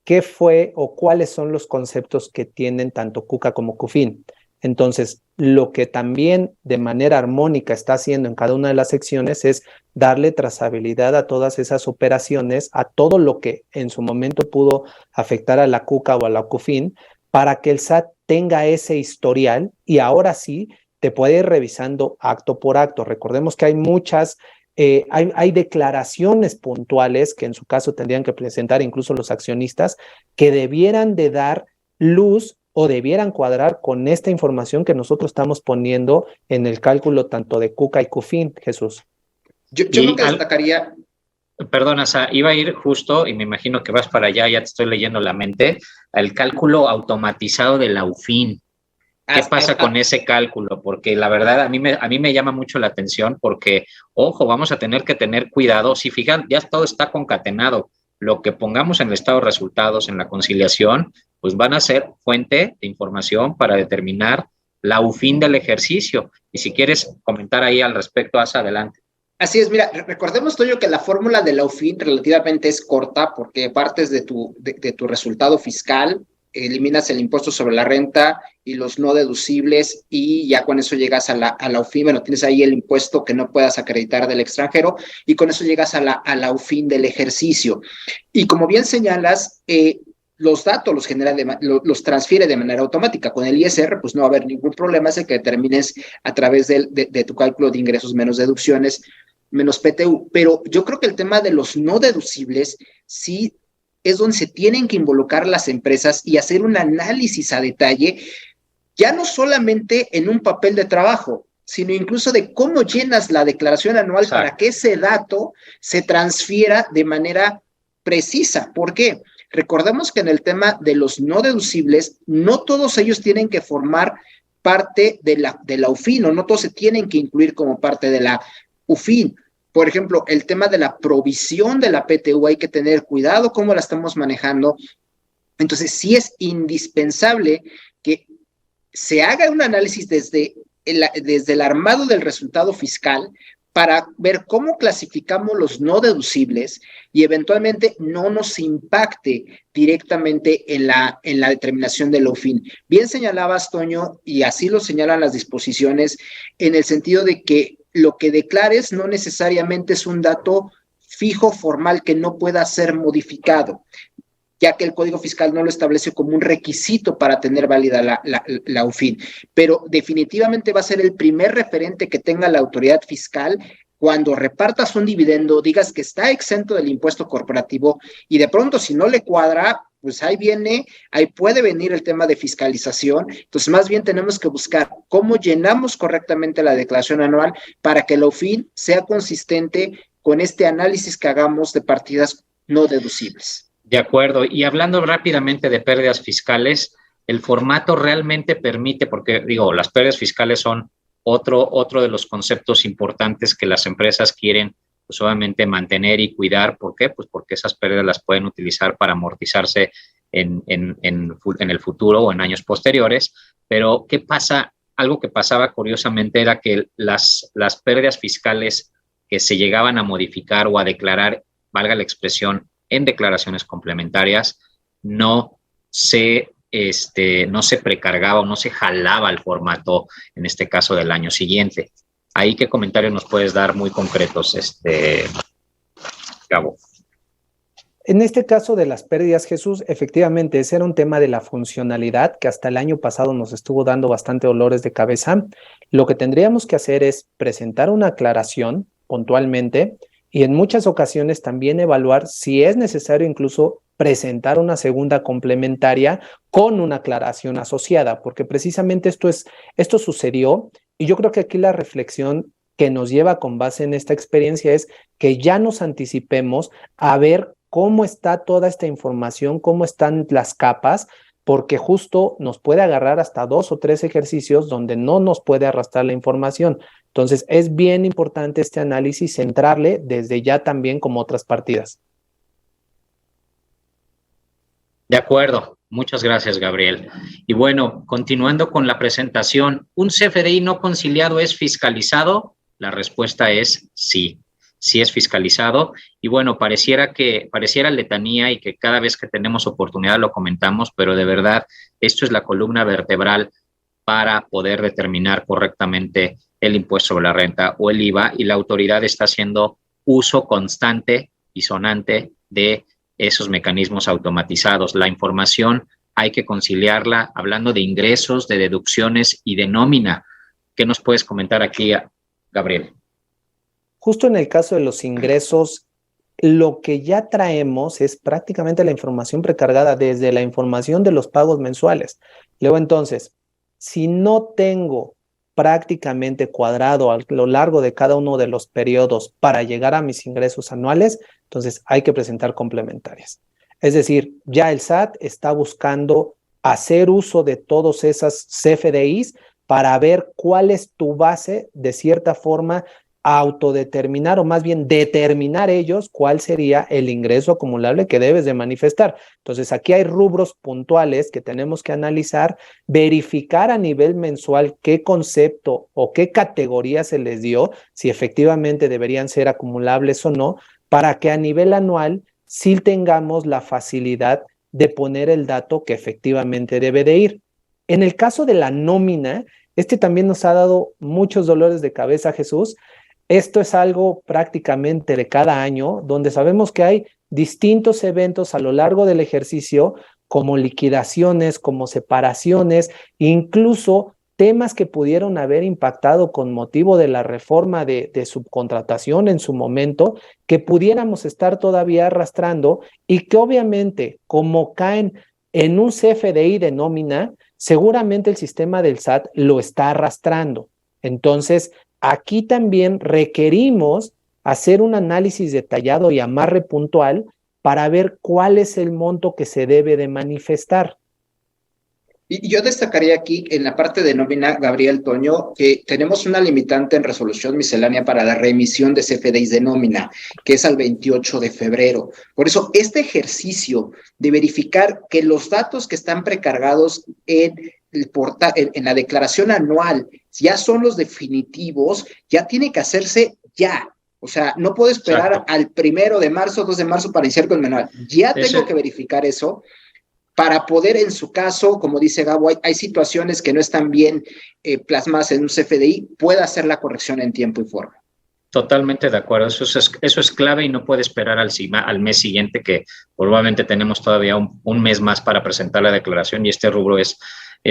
C: qué fue o cuáles son los conceptos que tienen tanto CUCA como CUFIN. Entonces, lo que también de manera armónica está haciendo en cada una de las secciones es darle trazabilidad a todas esas operaciones, a todo lo que en su momento pudo afectar a la CUCA o a la CUFIN, para que el SAT tenga ese historial y ahora sí te puede ir revisando acto por acto. Recordemos que hay muchas hay declaraciones puntuales que en su caso tendrían que presentar incluso los accionistas que debieran de dar luz o debieran cuadrar con esta información que nosotros estamos poniendo en el cálculo tanto de CUCA y CUFIN, Jesús.
B: Yo creo que destacaría...
A: Perdona, iba a ir justo, y me imagino que vas para allá, ya te estoy leyendo la mente, al cálculo automatizado de la UFIN. ¿Qué pasa con ese cálculo? Porque la verdad a mí me llama mucho la atención porque, ojo, vamos a tener que tener cuidado. Si fijan, ya todo está concatenado. Lo que pongamos en el estado de resultados, en la conciliación, pues van a ser fuente de información para determinar la UFIN del ejercicio. Y si quieres comentar ahí al respecto, haz adelante.
B: Así es, mira, recordemos, Toño, que la fórmula de la UFIN relativamente es corta porque partes de tu resultado fiscal, eliminas el impuesto sobre la renta y los no deducibles y ya con eso llegas a la UFIN. Bueno, tienes ahí el impuesto que no puedas acreditar del extranjero y con eso llegas a la UFIN del ejercicio. Y como bien señalas, los datos los transfiere de manera automática. Con el ISR, pues no va a haber ningún problema, es el que determines a través de tu cálculo de ingresos menos deducciones, menos PTU. Pero yo creo que el tema de los no deducibles sí es donde se tienen que involucrar las empresas y hacer un análisis a detalle, ya no solamente en un papel de trabajo, sino incluso de cómo llenas la declaración anual. Exacto. Para que ese dato se transfiera de manera precisa. ¿Por qué? Recordemos que en el tema de los no deducibles, no todos ellos tienen que formar parte de la UFIN, o no todos se tienen que incluir como parte de la UFIN. Por ejemplo, el tema de la provisión de la PTU, hay que tener cuidado cómo la estamos manejando. Entonces, sí es indispensable que se haga un análisis desde el armado del resultado fiscal para ver cómo clasificamos los no deducibles y eventualmente no nos impacte directamente en la determinación de la UFIN. Bien señalabas, Toño, y así lo señalan las disposiciones, en el sentido de que lo que declares no necesariamente es un dato fijo, formal, que no pueda ser modificado. ya que el Código Fiscal no lo establece como un requisito para tener válida la UFIN. Pero definitivamente va a ser el primer referente que tenga la autoridad fiscal cuando repartas un dividendo, digas que está exento del impuesto corporativo y de pronto si no le cuadra, pues ahí puede venir el tema de fiscalización. Entonces, más bien tenemos que buscar cómo llenamos correctamente la declaración anual para que la UFIN sea consistente con este análisis que hagamos de partidas no deducibles.
A: De acuerdo. Y hablando rápidamente de pérdidas fiscales, el formato realmente permite, porque digo, las pérdidas fiscales son otro de los conceptos importantes que las empresas quieren, pues obviamente mantener y cuidar. ¿Por qué? Pues porque esas pérdidas las pueden utilizar para amortizarse en el futuro o en años posteriores. Pero, ¿qué pasa? Algo que pasaba curiosamente era que las pérdidas fiscales que se llegaban a modificar o a declarar, valga la expresión, en declaraciones complementarias, no se precargaba o no se jalaba el formato, en este caso del año siguiente. Ahí, ¿qué comentarios nos puedes dar muy concretos, Gabo?
C: En este caso de las pérdidas, Jesús, efectivamente, ese era un tema de la funcionalidad que hasta el año pasado nos estuvo dando bastante dolores de cabeza. Lo que tendríamos que hacer es presentar una aclaración puntualmente y en muchas ocasiones también evaluar si es necesario incluso presentar una segunda complementaria con una aclaración asociada, porque precisamente esto sucedió y yo creo que aquí la reflexión que nos lleva con base en esta experiencia es que ya nos anticipemos a ver cómo está toda esta información, cómo están las capas, porque justo nos puede agarrar hasta 2 o 3 ejercicios donde no nos puede arrastrar la información. Entonces, es bien importante este análisis, centrarle desde ya también como otras partidas.
A: De acuerdo. Muchas gracias, Gabriel. Y bueno, continuando con la presentación, ¿un CFDI no conciliado es fiscalizado? La respuesta es sí. Sí es fiscalizado y bueno, pareciera letanía y que cada vez que tenemos oportunidad lo comentamos, pero de verdad esto es la columna vertebral para poder determinar correctamente el impuesto sobre la renta o el IVA y la autoridad está haciendo uso constante y sonante de esos mecanismos automatizados. La información hay que conciliarla hablando de ingresos, de deducciones y de nómina. ¿Qué nos puedes comentar aquí, Gabriel?
C: Justo en el caso de los ingresos, lo que ya traemos es prácticamente la información precargada desde la información de los pagos mensuales. Luego entonces, si no tengo prácticamente cuadrado a lo largo de cada uno de los periodos para llegar a mis ingresos anuales, entonces hay que presentar complementarias. Es decir, ya el SAT está buscando hacer uso de todas esas CFDIs para ver cuál es tu base, de cierta forma, autodeterminar o más bien determinar ellos cuál sería el ingreso acumulable que debes de manifestar. Entonces, aquí hay rubros puntuales que tenemos que analizar, verificar a nivel mensual qué concepto o qué categoría se les dio, si efectivamente deberían ser acumulables o no, para que a nivel anual sí tengamos la facilidad de poner el dato que efectivamente debe de ir. En el caso de la nómina, también nos ha dado muchos dolores de cabeza, Jesús. Esto es algo prácticamente de cada año, donde sabemos que hay distintos eventos a lo largo del ejercicio, como liquidaciones, como separaciones, incluso temas que pudieron haber impactado con motivo de la reforma de subcontratación en su momento, que pudiéramos estar todavía arrastrando y que obviamente, como caen en un CFDI de nómina, seguramente el sistema del SAT lo está arrastrando. Entonces, aquí también requerimos hacer un análisis detallado y amarre puntual para ver cuál es el monto que se debe de manifestar.
B: Y yo destacaría aquí en la parte de nómina, Gabriel, Toño, que tenemos una limitante en resolución miscelánea para la reemisión de CFDIs de nómina, que es al 28 de febrero. Por eso, este ejercicio de verificar que los datos que están precargados en la declaración anual ya son los definitivos, ya tiene que hacerse ya. O sea, no puedo esperar Exacto. al 1 de marzo, 2 de marzo para iniciar con el manual. Ya tengo que verificar eso para poder, en su caso, como dice Gabo, hay situaciones que no están bien plasmadas en un CFDI, pueda hacer la corrección en tiempo y forma.
A: Totalmente de acuerdo, eso es clave y no puede esperar al mes siguiente, que probablemente tenemos todavía un mes más para presentar la declaración, y este rubro es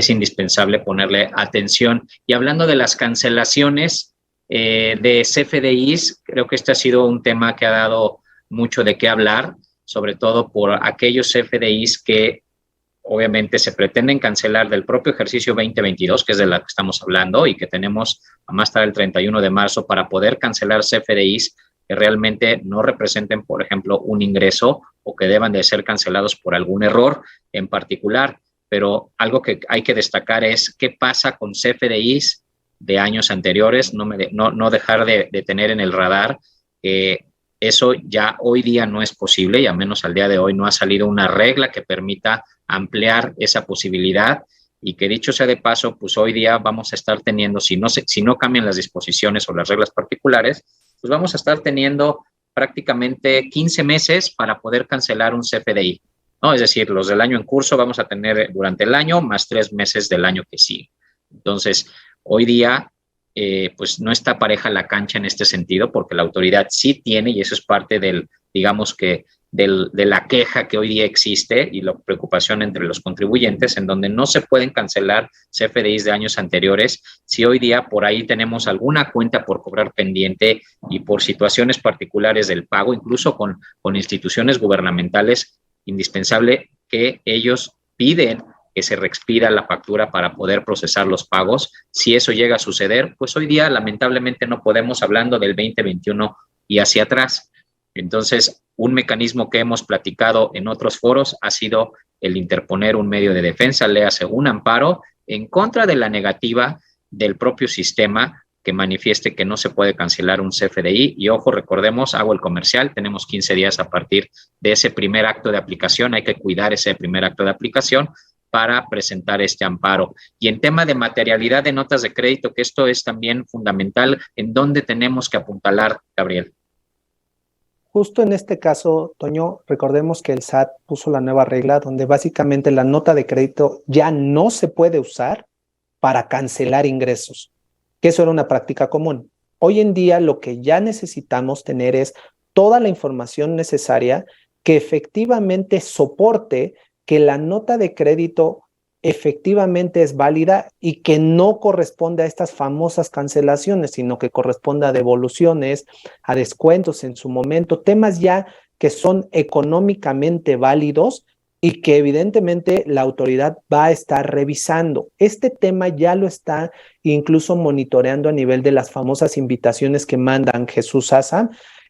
A: indispensable ponerle atención. Y hablando de las cancelaciones de CFDIs, creo que este ha sido un tema que ha dado mucho de qué hablar, sobre todo por aquellos CFDIs que obviamente se pretenden cancelar del propio ejercicio 2022, que es de la que estamos hablando, y que tenemos a más tarde el 31 de marzo para poder cancelar CFDIs que realmente no representen, por ejemplo, un ingreso o que deban de ser cancelados por algún error en particular. Pero algo que hay que destacar es qué pasa con CFDIs de años anteriores, no dejar de tener en el radar que eso ya hoy día no es posible, y al menos al día de hoy no ha salido una regla que permita ampliar esa posibilidad, y que dicho sea de paso, pues hoy día vamos a estar teniendo, si no cambian las disposiciones o las reglas particulares, pues vamos a estar teniendo prácticamente 15 meses para poder cancelar un CFDI, ¿no? Es decir, los del año en curso vamos a tener durante el año más 3 meses del año que sigue. Entonces, hoy día pues no está pareja la cancha en este sentido, porque la autoridad sí tiene, y eso es parte digamos que de la queja que hoy día existe y la preocupación entre los contribuyentes, en donde no se pueden cancelar CFDIs de años anteriores si hoy día por ahí tenemos alguna cuenta por cobrar pendiente y por situaciones particulares del pago, incluso con instituciones gubernamentales, indispensable que ellos piden que se reexpida la factura para poder procesar los pagos. Si eso llega a suceder, pues hoy día lamentablemente no podemos, hablando del 2021 y hacia atrás. Entonces, un mecanismo que hemos platicado en otros foros ha sido el interponer un medio de defensa, léase un amparo, en contra de la negativa del propio sistema que manifieste que no se puede cancelar un CFDI. Y ojo, recordemos, hago el comercial, tenemos 15 días a partir de ese primer acto de aplicación, hay que cuidar ese primer acto de aplicación para presentar este amparo. Y en tema de materialidad de notas de crédito, que esto es también fundamental, ¿en dónde tenemos que apuntalar, Gabriel?
C: Justo en este caso, Toño, recordemos que el SAT puso la nueva regla donde básicamente la nota de crédito ya no se puede usar para cancelar ingresos, que eso era una práctica común. Hoy en día lo que ya necesitamos tener es toda la información necesaria que efectivamente soporte que la nota de crédito efectivamente es válida y que no corresponde a estas famosas cancelaciones, sino que corresponde a devoluciones, a descuentos en su momento, temas ya que son económicamente válidos y que evidentemente la autoridad va a estar revisando. Este tema ya lo está incluso monitoreando a nivel de las famosas invitaciones que mandan Jesús Asa,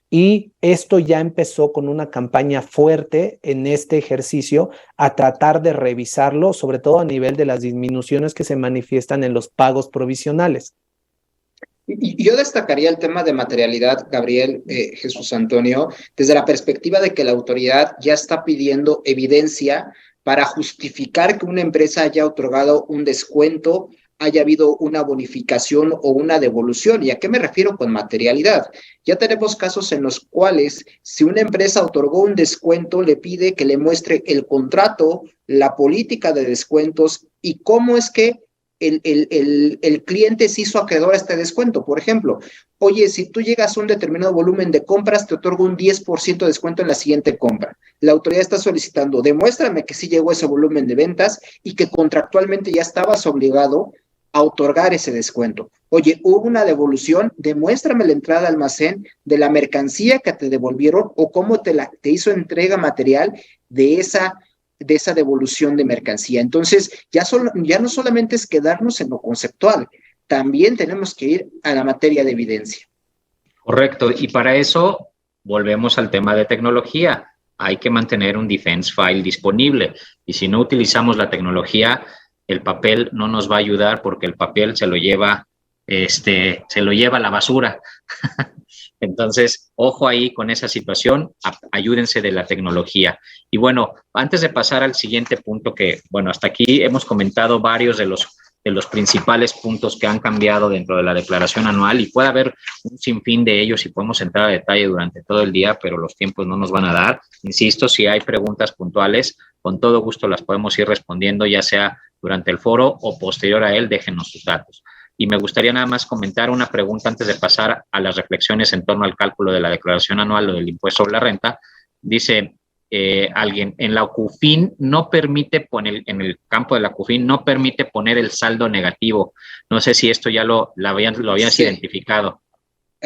C: y esto ya empezó con una campaña fuerte en este ejercicio a tratar de revisarlo, sobre todo a nivel de las disminuciones que se manifiestan en los pagos provisionales.
B: Y yo destacaría el tema de materialidad, Gabriel, Jesús Antonio, desde la perspectiva de que la autoridad ya está pidiendo evidencia para justificar que una empresa haya otorgado un descuento, haya habido una bonificación o una devolución. ¿Y a qué me refiero con materialidad? Ya tenemos casos en los cuales si una empresa otorgó un descuento, le pide que le muestre el contrato, la política de descuentos y cómo es que el cliente se hizo acreedor a este descuento. Por ejemplo, oye, si tú llegas a un determinado volumen de compras, te otorgo un 10% de descuento en la siguiente compra. La autoridad está solicitando, demuéstrame que sí llegó ese volumen de ventas y que contractualmente ya estabas obligado a otorgar ese descuento. Oye, hubo una devolución, demuéstrame la entrada al almacén de la mercancía que te devolvieron o cómo te hizo entrega material de esa devolución de mercancía. Entonces, ya no solamente es quedarnos en lo conceptual, también tenemos que ir a la materia de evidencia.
A: Correcto, y para eso volvemos al tema de tecnología. Hay que mantener un defense file disponible, y si no utilizamos la tecnología, el papel no nos va a ayudar, porque el papel se lo lleva a la basura. Entonces, ojo ahí con esa situación, ayúdense de la tecnología. Y bueno, antes de pasar al siguiente punto, que bueno, hasta aquí hemos comentado varios de los principales puntos que han cambiado dentro de la declaración anual, y puede haber un sinfín de ellos y podemos entrar a detalle durante todo el día, pero los tiempos no nos van a dar. Insisto, si hay preguntas puntuales, con todo gusto las podemos ir respondiendo, ya sea durante el foro o posterior a él, déjenos sus datos. y me gustaría nada más comentar una pregunta antes de pasar a las reflexiones en torno al cálculo de la declaración anual o del impuesto sobre la renta. Dice alguien, en la CUFIN no permite poner, en el campo de la CUFIN no permite poner el saldo negativo. No sé si esto ya lo habías
B: Sí.
A: identificado.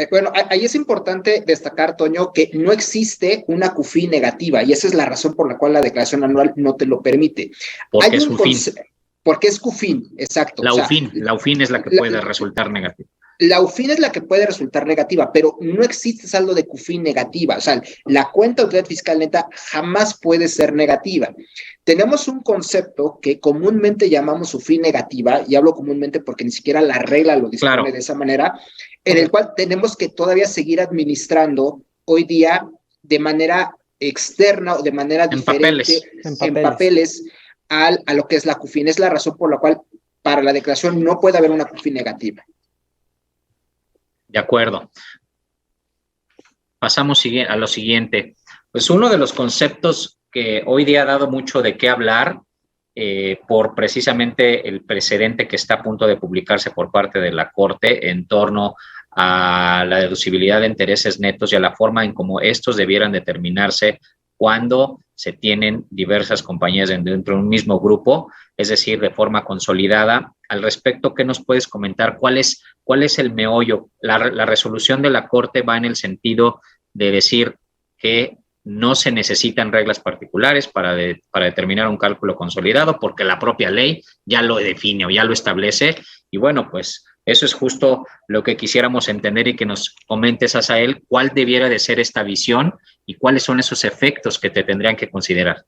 B: Bueno, ahí es importante destacar, Toño, que no existe una CUFI negativa y esa es la razón por la cual la declaración anual no te lo permite.
A: Porque es UFIN.
B: Porque es CUFIN, exacto.
A: La UFIN es la que puede resultar negativa.
B: La UFIN es la que puede resultar negativa, pero no existe saldo de CUFIN negativa. O sea, la cuenta de utilidad fiscal neta jamás puede ser negativa. Tenemos un concepto que comúnmente llamamos UFIN negativa, y hablo comúnmente porque ni siquiera la regla lo dispone de esa manera, en el cual tenemos que todavía seguir administrando hoy día de manera externa o de manera diferente en papeles a lo que es la CUFIN. Es la razón por la cual para la declaración no puede haber una CUFIN negativa.
A: De acuerdo. Pasamos a lo siguiente. Pues uno de los conceptos que hoy día ha dado mucho de qué hablar por precisamente el precedente que está a punto de publicarse por parte de la Corte en torno a la deducibilidad de intereses netos y a la forma en cómo estos debieran determinarse cuando se tienen diversas compañías dentro de un mismo grupo, es decir, de forma consolidada. Al respecto, ¿qué nos puedes comentar? ¿Cuál es el meollo? La resolución de la Corte va en el sentido de decir que no se necesitan reglas particulares para determinar un cálculo consolidado, porque la propia ley ya lo define o ya lo establece. Y bueno, pues eso es justo lo que quisiéramos entender y que nos comentes, Asael, cuál debiera de ser esta visión y cuáles son esos efectos que te tendrían que considerar.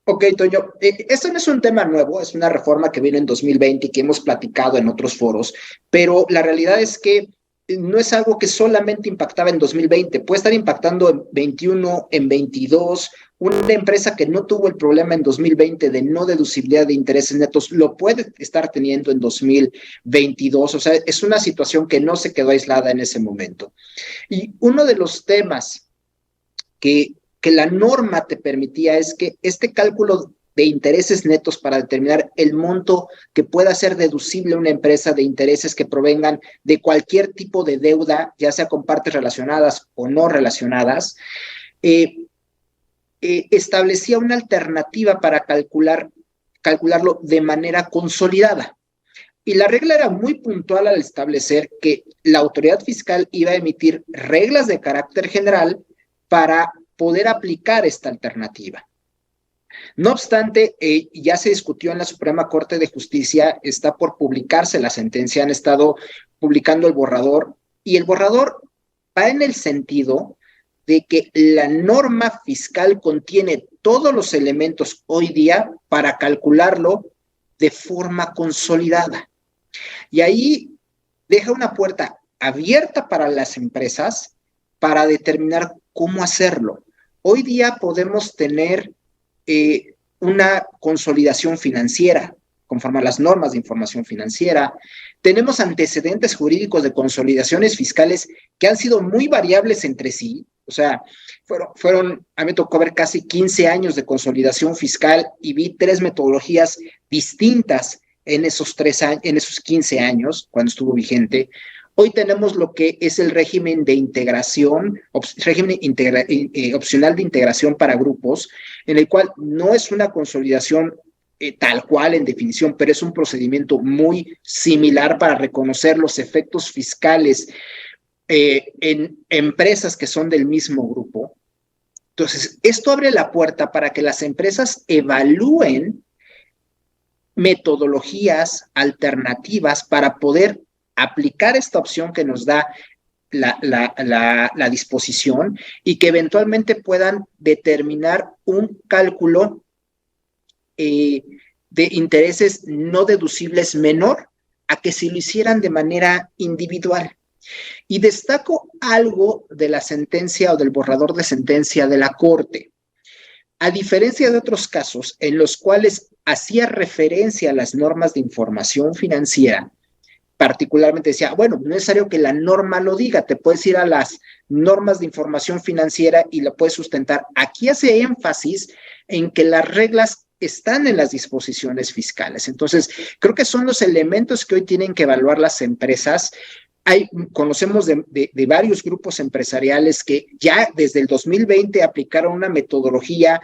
B: Ok, Toño, esto no es un tema nuevo, es una reforma que vino en 2020 y que hemos platicado en otros foros, pero la realidad es que no es algo que solamente impactaba en 2020, puede estar impactando en 21, en 22. Una empresa que no tuvo el problema en 2020 de no deducibilidad de intereses netos lo puede estar teniendo en 2022. O sea, es una situación que no se quedó aislada en ese momento. Y uno de los temas que la norma te permitía es que este cálculo de intereses netos para determinar el monto que pueda ser deducible una empresa de intereses que provengan de cualquier tipo de deuda, ya sea con partes relacionadas o no relacionadas, establecía una alternativa para calcularlo de manera consolidada. Y la regla era muy puntual al establecer que la autoridad fiscal iba a emitir reglas de carácter general para poder aplicar esta alternativa. No obstante, ya se discutió en la Suprema Corte de Justicia, está por publicarse la sentencia, han estado publicando el borrador, y el borrador va en el sentido de que la norma fiscal contiene todos los elementos hoy día para calcularlo de forma consolidada. Y ahí deja una puerta abierta para las empresas para determinar cómo hacerlo. Hoy día podemos tener una consolidación financiera conforme a las normas de información financiera. Tenemos antecedentes jurídicos de consolidaciones fiscales que han sido muy variables entre sí. O sea, a mí me tocó ver casi 15 años de consolidación fiscal y vi 3 metodologías distintas en esos 15 años, cuando estuvo vigente. Hoy tenemos lo que es el régimen de integración, opcional de integración para grupos, en el cual no es una consolidación tal cual en definición, pero es un procedimiento muy similar para reconocer los efectos fiscales en empresas que son del mismo grupo. Entonces, esto abre la puerta para que las empresas evalúen metodologías alternativas para poder aplicar esta opción que nos da la disposición y que eventualmente puedan determinar un cálculo de intereses no deducibles menor a que si lo hicieran de manera individual. Y destaco algo de la sentencia o del borrador de sentencia de la Corte. A diferencia de otros casos en los cuales hacía referencia a las normas de información financiera, particularmente decía, bueno, no es necesario que la norma lo diga, te puedes ir a las normas de información financiera y lo puedes sustentar. Aquí hace énfasis en que las reglas están en las disposiciones fiscales. Entonces, creo que son los elementos que hoy tienen que evaluar las empresas. Conocemos de varios grupos empresariales que ya desde el 2020 aplicaron una metodología.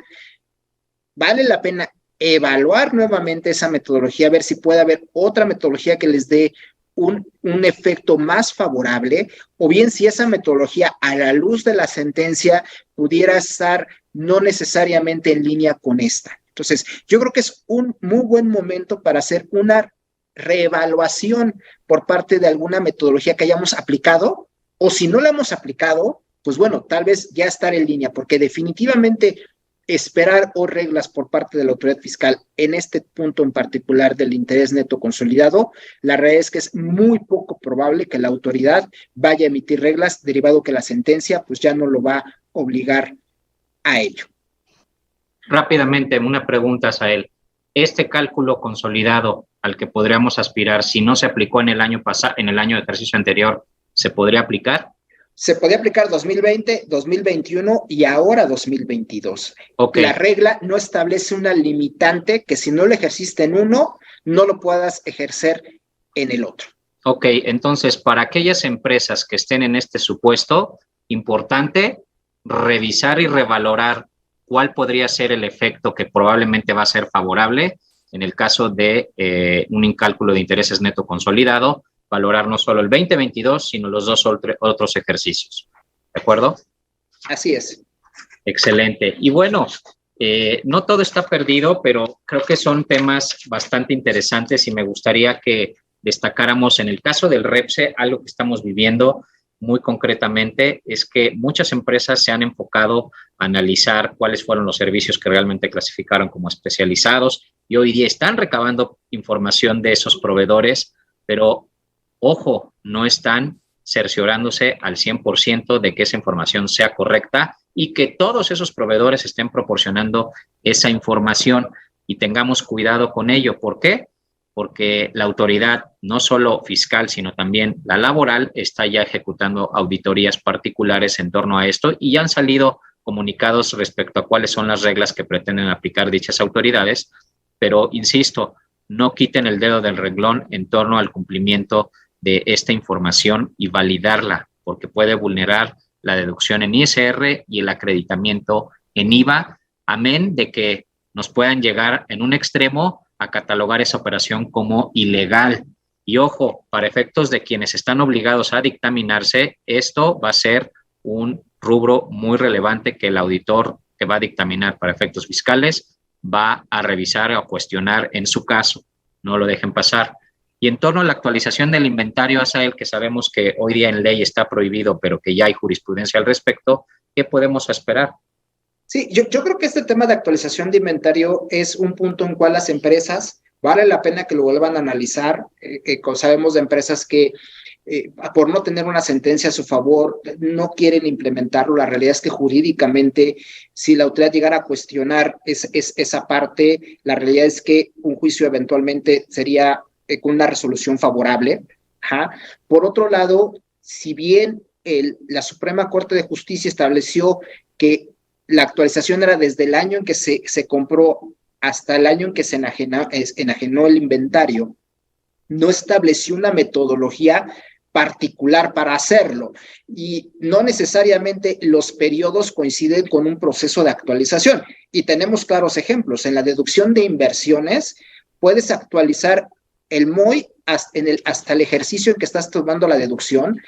B: Vale la pena evaluar nuevamente esa metodología, ver si puede haber otra metodología que les dé un efecto más favorable, o bien si esa metodología a la luz de la sentencia pudiera estar no necesariamente en línea con esta. Entonces, yo creo que es un muy buen momento para hacer una reevaluación por parte de alguna metodología que hayamos aplicado, o si no la hemos aplicado, pues bueno, tal vez ya estar en línea, porque definitivamente esperar o reglas por parte de la autoridad fiscal en este punto en particular del interés neto consolidado, la realidad es que es muy poco probable que la autoridad vaya a emitir reglas, derivado que la sentencia pues ya no lo va a obligar a ello.
A: Rápidamente, una pregunta, Sael. ¿Este cálculo consolidado al que podríamos aspirar, si no se aplicó en el año pasado, en el año de ejercicio anterior, se podría aplicar?
B: Se podía aplicar 2020, 2021 y ahora 2022.
A: Okay.
B: La regla no establece una limitante que si no lo ejerciste en uno, no lo puedas ejercer en el otro.
A: Ok, entonces, para aquellas empresas que estén en este supuesto, importante revisar y revalorar cuál podría ser el efecto que probablemente va a ser favorable en el caso de un cálculo de intereses neto consolidado, valorar no solo el 2022, sino los dos otros ejercicios. ¿De acuerdo?
B: Así es.
A: Excelente. Y bueno, no todo está perdido, pero creo que son temas bastante interesantes y me gustaría que destacáramos en el caso del REPSE, algo que estamos viviendo muy concretamente es que muchas empresas se han enfocado a analizar cuáles fueron los servicios que realmente clasificaron como especializados y hoy día están recabando información de esos proveedores, pero ojo, no están cerciorándose al 100% de que esa información sea correcta y que todos esos proveedores estén proporcionando esa información y tengamos cuidado con ello. ¿Por qué? Porque la autoridad, no solo fiscal, sino también la laboral, está ya ejecutando auditorías particulares en torno a esto y ya han salido comunicados respecto a cuáles son las reglas que pretenden aplicar dichas autoridades, pero insisto, no quiten el dedo del renglón en torno al cumplimiento de esta información y validarla, porque puede vulnerar la deducción en ISR y el acreditamiento en IVA, amén de que nos puedan llegar en un extremo a catalogar esa operación como ilegal. Y ojo, para efectos de quienes están obligados a dictaminarse, esto va a ser un rubro muy relevante que el auditor que va a dictaminar para efectos fiscales va a revisar o cuestionar en su caso. No lo dejen pasar. Y en torno a la actualización del inventario, Asael, que sabemos que hoy día en ley está prohibido, pero que ya hay jurisprudencia al respecto, ¿qué podemos esperar?
B: Sí, yo creo que este tema de actualización de inventario es un punto en cual las empresas vale la pena que lo vuelvan a analizar. Sabemos de empresas que por no tener una sentencia a su favor no quieren implementarlo. La realidad es que jurídicamente, si la autoridad llegara a cuestionar esa parte, la realidad es que un juicio eventualmente sería con una resolución favorable. Ajá. Por otro lado, si bien la Suprema Corte de Justicia estableció que la actualización era desde el año en que se compró hasta el año en que se enajenó el inventario, no estableció una metodología particular para hacerlo y no necesariamente los periodos coinciden con un proceso de actualización. Y tenemos claros ejemplos. En la deducción de inversiones puedes actualizar el MOI hasta el ejercicio en que estás tomando la deducción,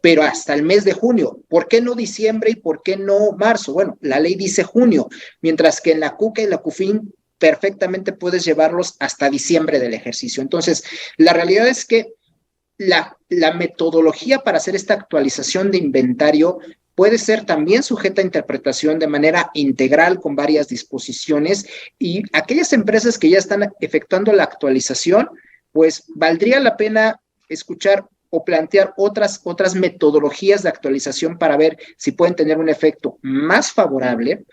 B: pero hasta el mes de junio. ¿Por qué no diciembre y por qué no marzo? Bueno, la ley dice junio, mientras que en la CUCA y la CUFIN perfectamente puedes llevarlos hasta diciembre del ejercicio. Entonces, la realidad es que la metodología para hacer esta actualización de inventario puede ser también sujeta a interpretación de manera integral con varias disposiciones y aquellas empresas que ya están efectuando la actualización, pues valdría la pena escuchar o plantear otras metodologías de actualización para ver si pueden tener un efecto más favorable,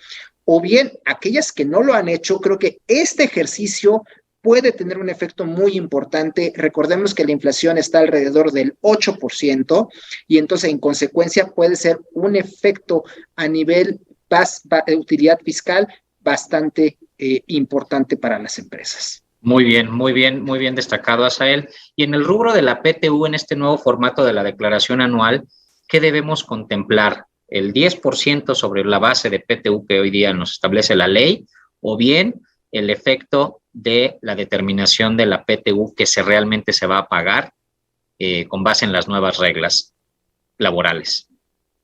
B: o bien aquellas que no lo han hecho. Creo que este ejercicio puede tener un efecto muy importante. Recordemos que la inflación está alrededor del 8% y entonces en consecuencia puede ser un efecto a nivel de utilidad fiscal bastante importante para las empresas.
A: Muy bien destacado, Asael. Y en el rubro de la PTU, en este nuevo formato de la declaración anual, ¿qué debemos contemplar? ¿El 10% sobre la base de PTU que hoy día nos establece la ley, o bien el efecto de la determinación de la PTU que realmente se va a pagar con base en las nuevas reglas laborales?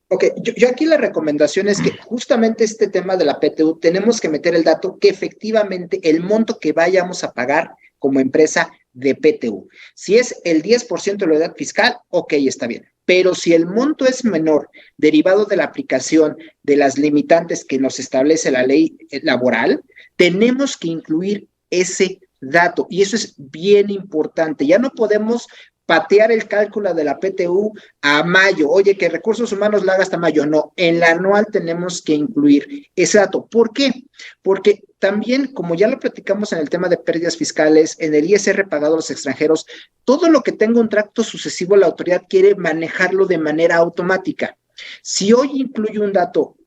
B: Ok, yo aquí la recomendación es que justamente este tema de la PTU tenemos que meter el dato que efectivamente el monto que vayamos a pagar como empresa de PTU. Si es el 10% de la unidad fiscal, ok, está bien. Pero si el monto es menor, derivado de la aplicación de las limitantes que nos establece la ley laboral, tenemos que incluir ese dato. Y eso es bien importante. Ya no podemos patear el cálculo de la PTU a mayo. Oye, que recursos humanos la haga hasta mayo. No, en la anual tenemos que incluir ese dato. ¿Por qué? Porque también, como ya lo platicamos en el tema de pérdidas fiscales, en el ISR pagado a los extranjeros, todo lo que tenga un tracto sucesivo, la autoridad quiere manejarlo de manera automática. Si hoy incluye un dato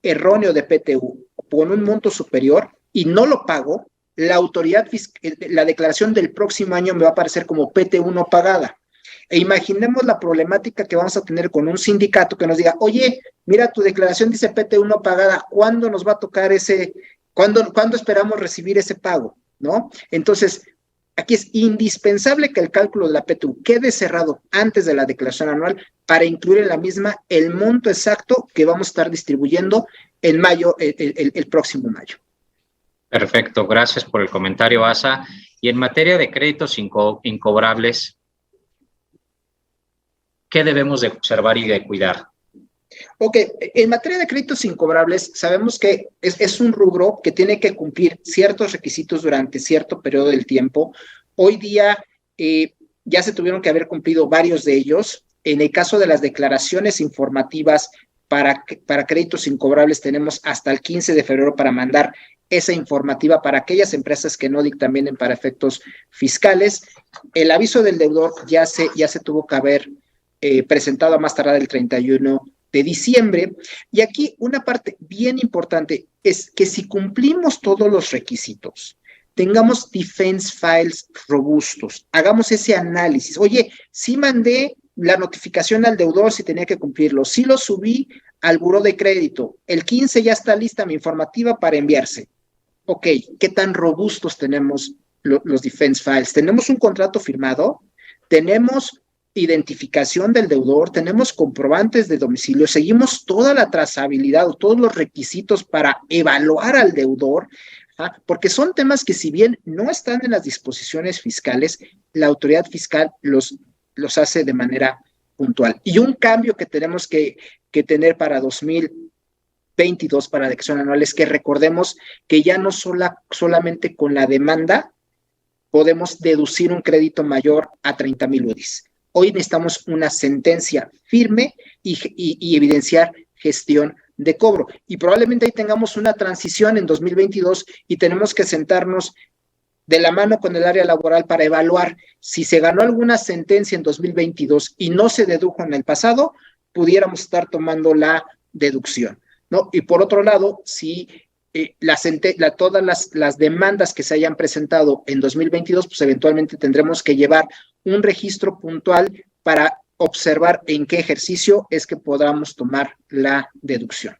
B: erróneo de PTU con un monto superior y no lo pago, la autoridad, la declaración del próximo año me va a aparecer como PTU no pagada. E imaginemos la problemática que vamos a tener con un sindicato que nos diga, oye, mira, tu declaración dice PTU no pagada, ¿cuándo nos va a tocar cuándo esperamos recibir ese pago? ¿No? Entonces, aquí es indispensable que el cálculo de la PTU quede cerrado antes de la declaración anual para incluir en la misma el monto exacto que vamos a estar distribuyendo en mayo, el próximo mayo.
A: Perfecto, gracias por el comentario, Asa. Y en materia de créditos incobrables, ¿qué debemos de observar y de cuidar?
B: Ok, en materia de créditos incobrables, sabemos que es un rubro que tiene que cumplir ciertos requisitos durante cierto periodo del tiempo. Hoy día ya se tuvieron que haber cumplido varios de ellos. En el caso de las declaraciones informativas para créditos incobrables, tenemos hasta el 15 de febrero para mandar esa informativa para aquellas empresas que no dictaminen para efectos fiscales. El aviso del deudor ya se tuvo que haber presentado a más tardar el 31 de diciembre. Y aquí una parte bien importante es que si cumplimos todos los requisitos, tengamos defense files robustos, hagamos ese análisis. Oye, sí mandé la notificación al deudor si tenía que cumplirlo, sí lo subí al buró de crédito, el 15 ya está lista mi informativa para enviarse. Ok, ¿qué tan robustos tenemos los defense files? ¿Tenemos un contrato firmado? ¿Tenemos identificación del deudor? ¿Tenemos comprobantes de domicilio? ¿Seguimos toda la trazabilidad o todos los requisitos para evaluar al deudor? Porque son temas que, si bien no están en las disposiciones fiscales, la autoridad fiscal los hace de manera puntual. Y un cambio que tenemos que tener para 2022 para la declaración anual es que recordemos que ya no solamente con la demanda podemos deducir un crédito mayor a 30,000 UDIs. Hoy necesitamos una sentencia firme y evidenciar gestión de cobro. Y probablemente ahí tengamos una transición en 2022 y tenemos que sentarnos de la mano con el área laboral para evaluar si se ganó alguna sentencia en 2022 y no se dedujo en el pasado, pudiéramos estar tomando la deducción, ¿no? Y por otro lado, si todas las demandas que se hayan presentado en 2022, pues eventualmente tendremos que llevar un registro puntual para observar en qué ejercicio es que podamos tomar la deducción.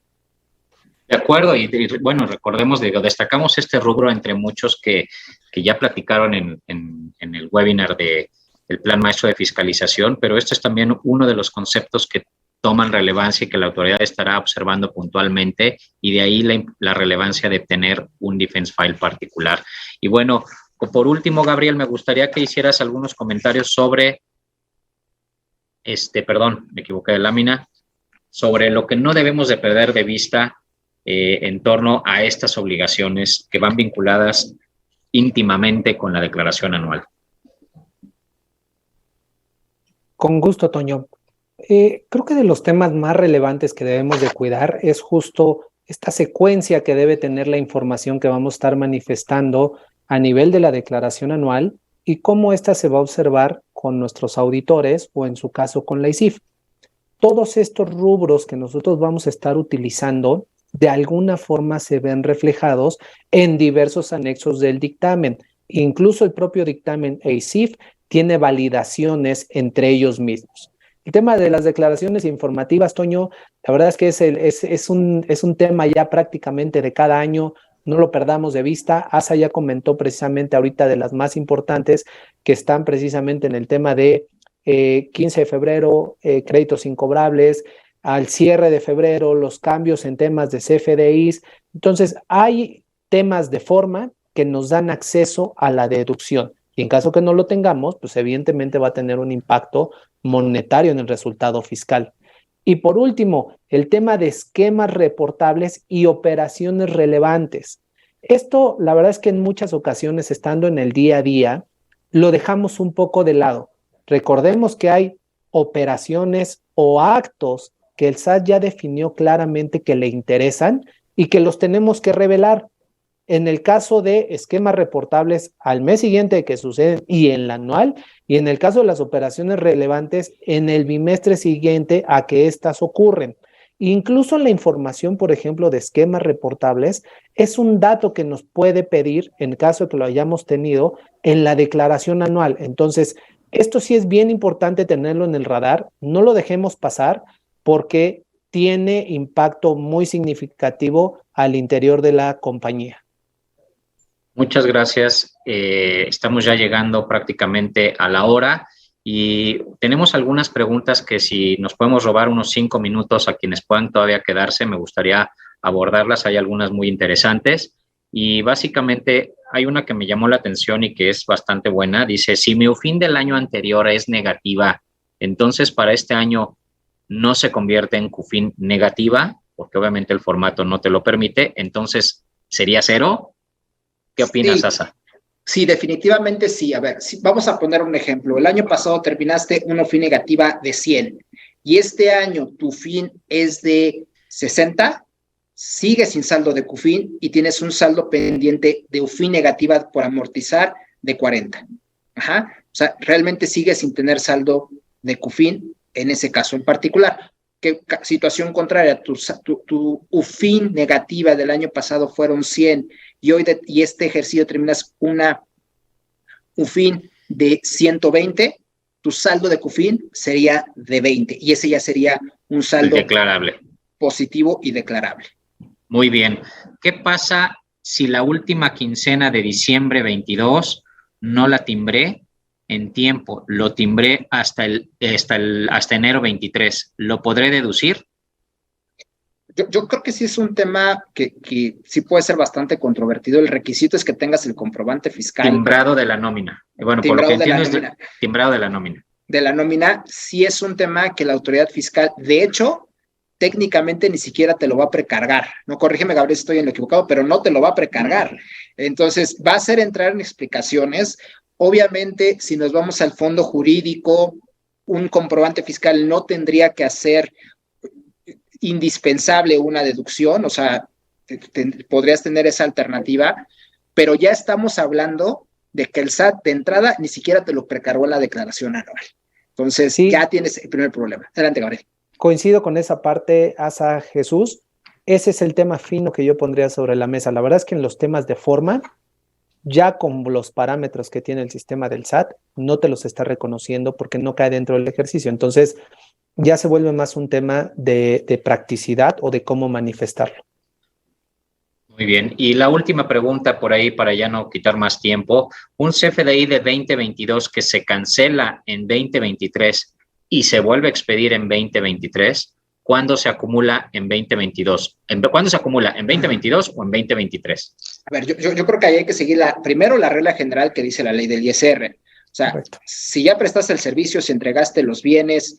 A: De acuerdo, y bueno, recordemos, destacamos este rubro entre muchos que ya platicaron en el webinar del Plan Maestro de Fiscalización, pero este es también uno de los conceptos que toman relevancia y que la autoridad estará observando puntualmente, y de ahí la relevancia de tener un defense file particular. Y bueno, por último, Gabriel, me gustaría que hicieras algunos comentarios sobre, perdón, me equivoqué de lámina, sobre lo que no debemos de perder de vista en torno a estas obligaciones que van vinculadas íntimamente con la declaración anual.
C: Con gusto, Toño. Creo que de los temas más relevantes que debemos de cuidar es justo esta secuencia que debe tener la información que vamos a estar manifestando a nivel de la declaración anual y cómo ésta se va a observar con nuestros auditores o en su caso con la ICIF. Todos estos rubros que nosotros vamos a estar utilizando de alguna forma se ven reflejados en diversos anexos del dictamen. Incluso el propio dictamen ACIF tiene validaciones entre ellos mismos. El tema de las declaraciones informativas, Toño, la verdad es que es un tema ya prácticamente de cada año, no lo perdamos de vista. ASA ya comentó precisamente ahorita de las más importantes que están precisamente en el tema de 15 de febrero, créditos incobrables, al cierre de febrero, los cambios en temas de CFDIs. Entonces, hay temas de forma que nos dan acceso a la deducción. Y en caso que no lo tengamos, pues evidentemente va a tener un impacto monetario en el resultado fiscal. Y por último, el tema de esquemas reportables y operaciones relevantes. Esto, la verdad es que en muchas ocasiones, estando en el día a día, lo dejamos un poco de lado. Recordemos que hay operaciones o actos que el SAT ya definió claramente que le interesan y que los tenemos que revelar. En el caso de esquemas reportables al mes siguiente que suceden y en la anual, y en el caso de las operaciones relevantes en el bimestre siguiente a que éstas ocurren. Incluso la información, por ejemplo, de esquemas reportables es un dato que nos puede pedir, en caso de que lo hayamos tenido, en la declaración anual. Entonces, esto sí es bien importante tenerlo en el radar, no lo dejemos pasar porque tiene impacto muy significativo al interior de la compañía.
A: Muchas gracias. Estamos ya llegando prácticamente a la hora y tenemos algunas preguntas que si nos podemos robar unos 5 minutos a quienes puedan todavía quedarse, me gustaría abordarlas. Hay algunas muy interesantes y básicamente hay una que me llamó la atención y que es bastante buena. Dice, si mi UFIN del año anterior es negativa, entonces para este año no se convierte en CUFIN negativa, porque obviamente el formato no te lo permite, entonces ¿sería cero? ¿Qué opinas, Asa?
B: Sí, definitivamente sí. A ver, vamos a poner un ejemplo. El año pasado terminaste una UFIN negativa de 100 y este año tu FIN es de 60, sigues sin saldo de CUFIN y tienes un saldo pendiente de UFIN negativa por amortizar de 40. Ajá. O sea, realmente sigues sin tener saldo de CUFIN en ese caso en particular. ¿Qué situación contraria? Tu UFIN negativa del año pasado fueron 100 y este ejercicio terminas una UFIN de 120, tu saldo de CUFIN sería de 20 y ese ya sería un saldo
A: declarable,
B: positivo y declarable.
A: Muy bien. ¿Qué pasa si la última quincena de diciembre 22 no la timbré en tiempo, lo timbré hasta enero 23? ¿Lo podré deducir?
B: Yo creo que sí es un tema que sí puede ser bastante controvertido. El requisito es que tengas el comprobante fiscal.
A: Timbrado de la nómina. Bueno, por lo que entiendo es timbrado de la nómina.
B: De la nómina sí es un tema que la autoridad fiscal, de hecho, técnicamente ni siquiera te lo va a precargar. No, corrígeme, Gabriel, si estoy en lo equivocado, pero no te lo va a precargar. Entonces, va a ser entrar en explicaciones. Obviamente, si nos vamos al fondo jurídico, un comprobante fiscal no tendría que hacer indispensable una deducción, o sea, podrías tener esa alternativa, pero ya estamos hablando de que el SAT de entrada ni siquiera te lo precargó en la declaración anual. Entonces, sí, ya tienes el primer problema. Adelante, Gabriel.
C: Coincido con esa parte, Asa, Jesús. Ese es el tema fino que yo pondría sobre la mesa. La verdad es que en los temas de forma, ya con los parámetros que tiene el sistema del SAT, no te los está reconociendo porque no cae dentro del ejercicio. Entonces, ya se vuelve más un tema de practicidad o de cómo manifestarlo.
A: Muy bien. Y la última pregunta por ahí, para ya no quitar más tiempo. Un CFDI de 2022 que se cancela en 2023 y se vuelve a expedir en 2023, ¿cuándo se acumula en 2022? ¿Cuándo se acumula? ¿En 2022 o en 2023?
B: A ver, yo creo que ahí hay que seguir primero la regla general que dice la ley del ISR. O sea, correcto. Si ya prestaste el servicio, si entregaste los bienes,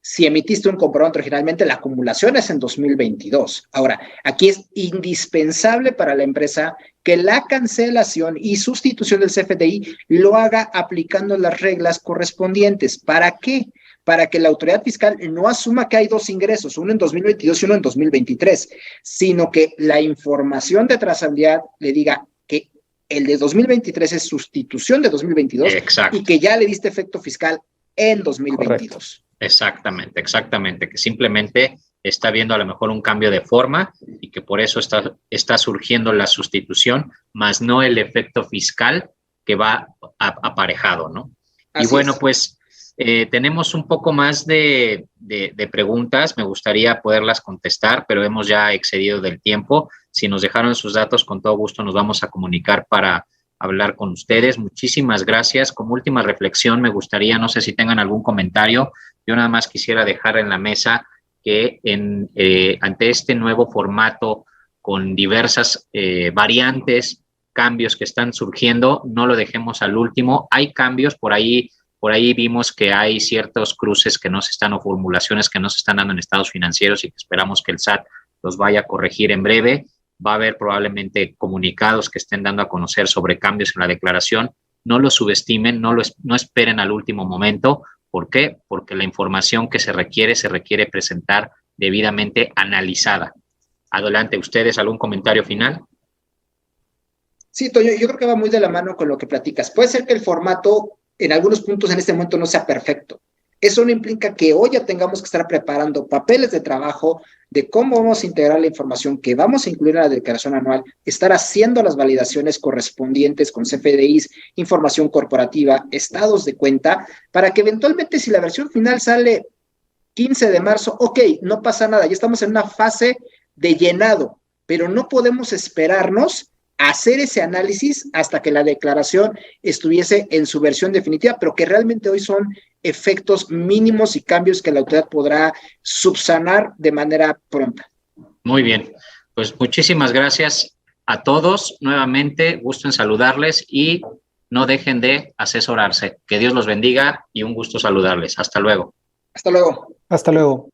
B: si emitiste un comprobante originalmente, la acumulación es en 2022. Ahora, aquí es indispensable para la empresa que la cancelación y sustitución del CFDI lo haga aplicando las reglas correspondientes. ¿Para qué? Para que la autoridad fiscal no asuma que hay dos ingresos, uno en 2022 y uno en 2023, sino que la información de trazabilidad le diga que el de 2023 es sustitución de 2022.
A: Exacto.
B: Y que ya le diste efecto fiscal en 2022.
A: Correcto. Exactamente, que simplemente está viendo a lo mejor un cambio de forma y que por eso está surgiendo la sustitución, más no el efecto fiscal que va aparejado, ¿no?
B: Así
A: y bueno,
B: es.
A: pues tenemos un poco más de preguntas, me gustaría poderlas contestar, pero hemos ya excedido del tiempo. Si nos dejaron sus datos, con todo gusto nos vamos a comunicar para hablar con ustedes. Muchísimas gracias. Como última reflexión, me gustaría, no sé si tengan algún comentario, yo nada más quisiera dejar en la mesa que ante este nuevo formato con diversas variantes, cambios que están surgiendo, no lo dejemos al último. Hay cambios, por ahí vimos que hay ciertos cruces que no se están, o formulaciones que no se están dando en estados financieros y que esperamos que el SAT los vaya a corregir en breve. Va a haber probablemente comunicados que estén dando a conocer sobre cambios en la declaración. No lo subestimen, no esperen al último momento. ¿Por qué? Porque la información que se requiere presentar debidamente analizada. Adelante, ¿ustedes algún comentario final?
B: Sí, Toño, yo creo que va muy de la mano con lo que platicas. Puede ser que el formato en algunos puntos en este momento no sea perfecto. Eso no implica que hoy ya tengamos que estar preparando papeles de trabajo de cómo vamos a integrar la información que vamos a incluir en la declaración anual, estar haciendo las validaciones correspondientes con CFDIs, información corporativa, estados de cuenta, para que eventualmente si la versión final sale 15 de marzo, ok, no pasa nada, ya estamos en una fase de llenado, pero no podemos esperarnos hacer ese análisis hasta que la declaración estuviese en su versión definitiva, pero que realmente hoy son efectos mínimos y cambios que la autoridad podrá subsanar de manera pronta.
A: Muy bien, pues muchísimas gracias a todos. Nuevamente, gusto en saludarles y no dejen de asesorarse. Que Dios los bendiga y un gusto saludarles. Hasta luego.
B: Hasta luego.
C: Hasta luego.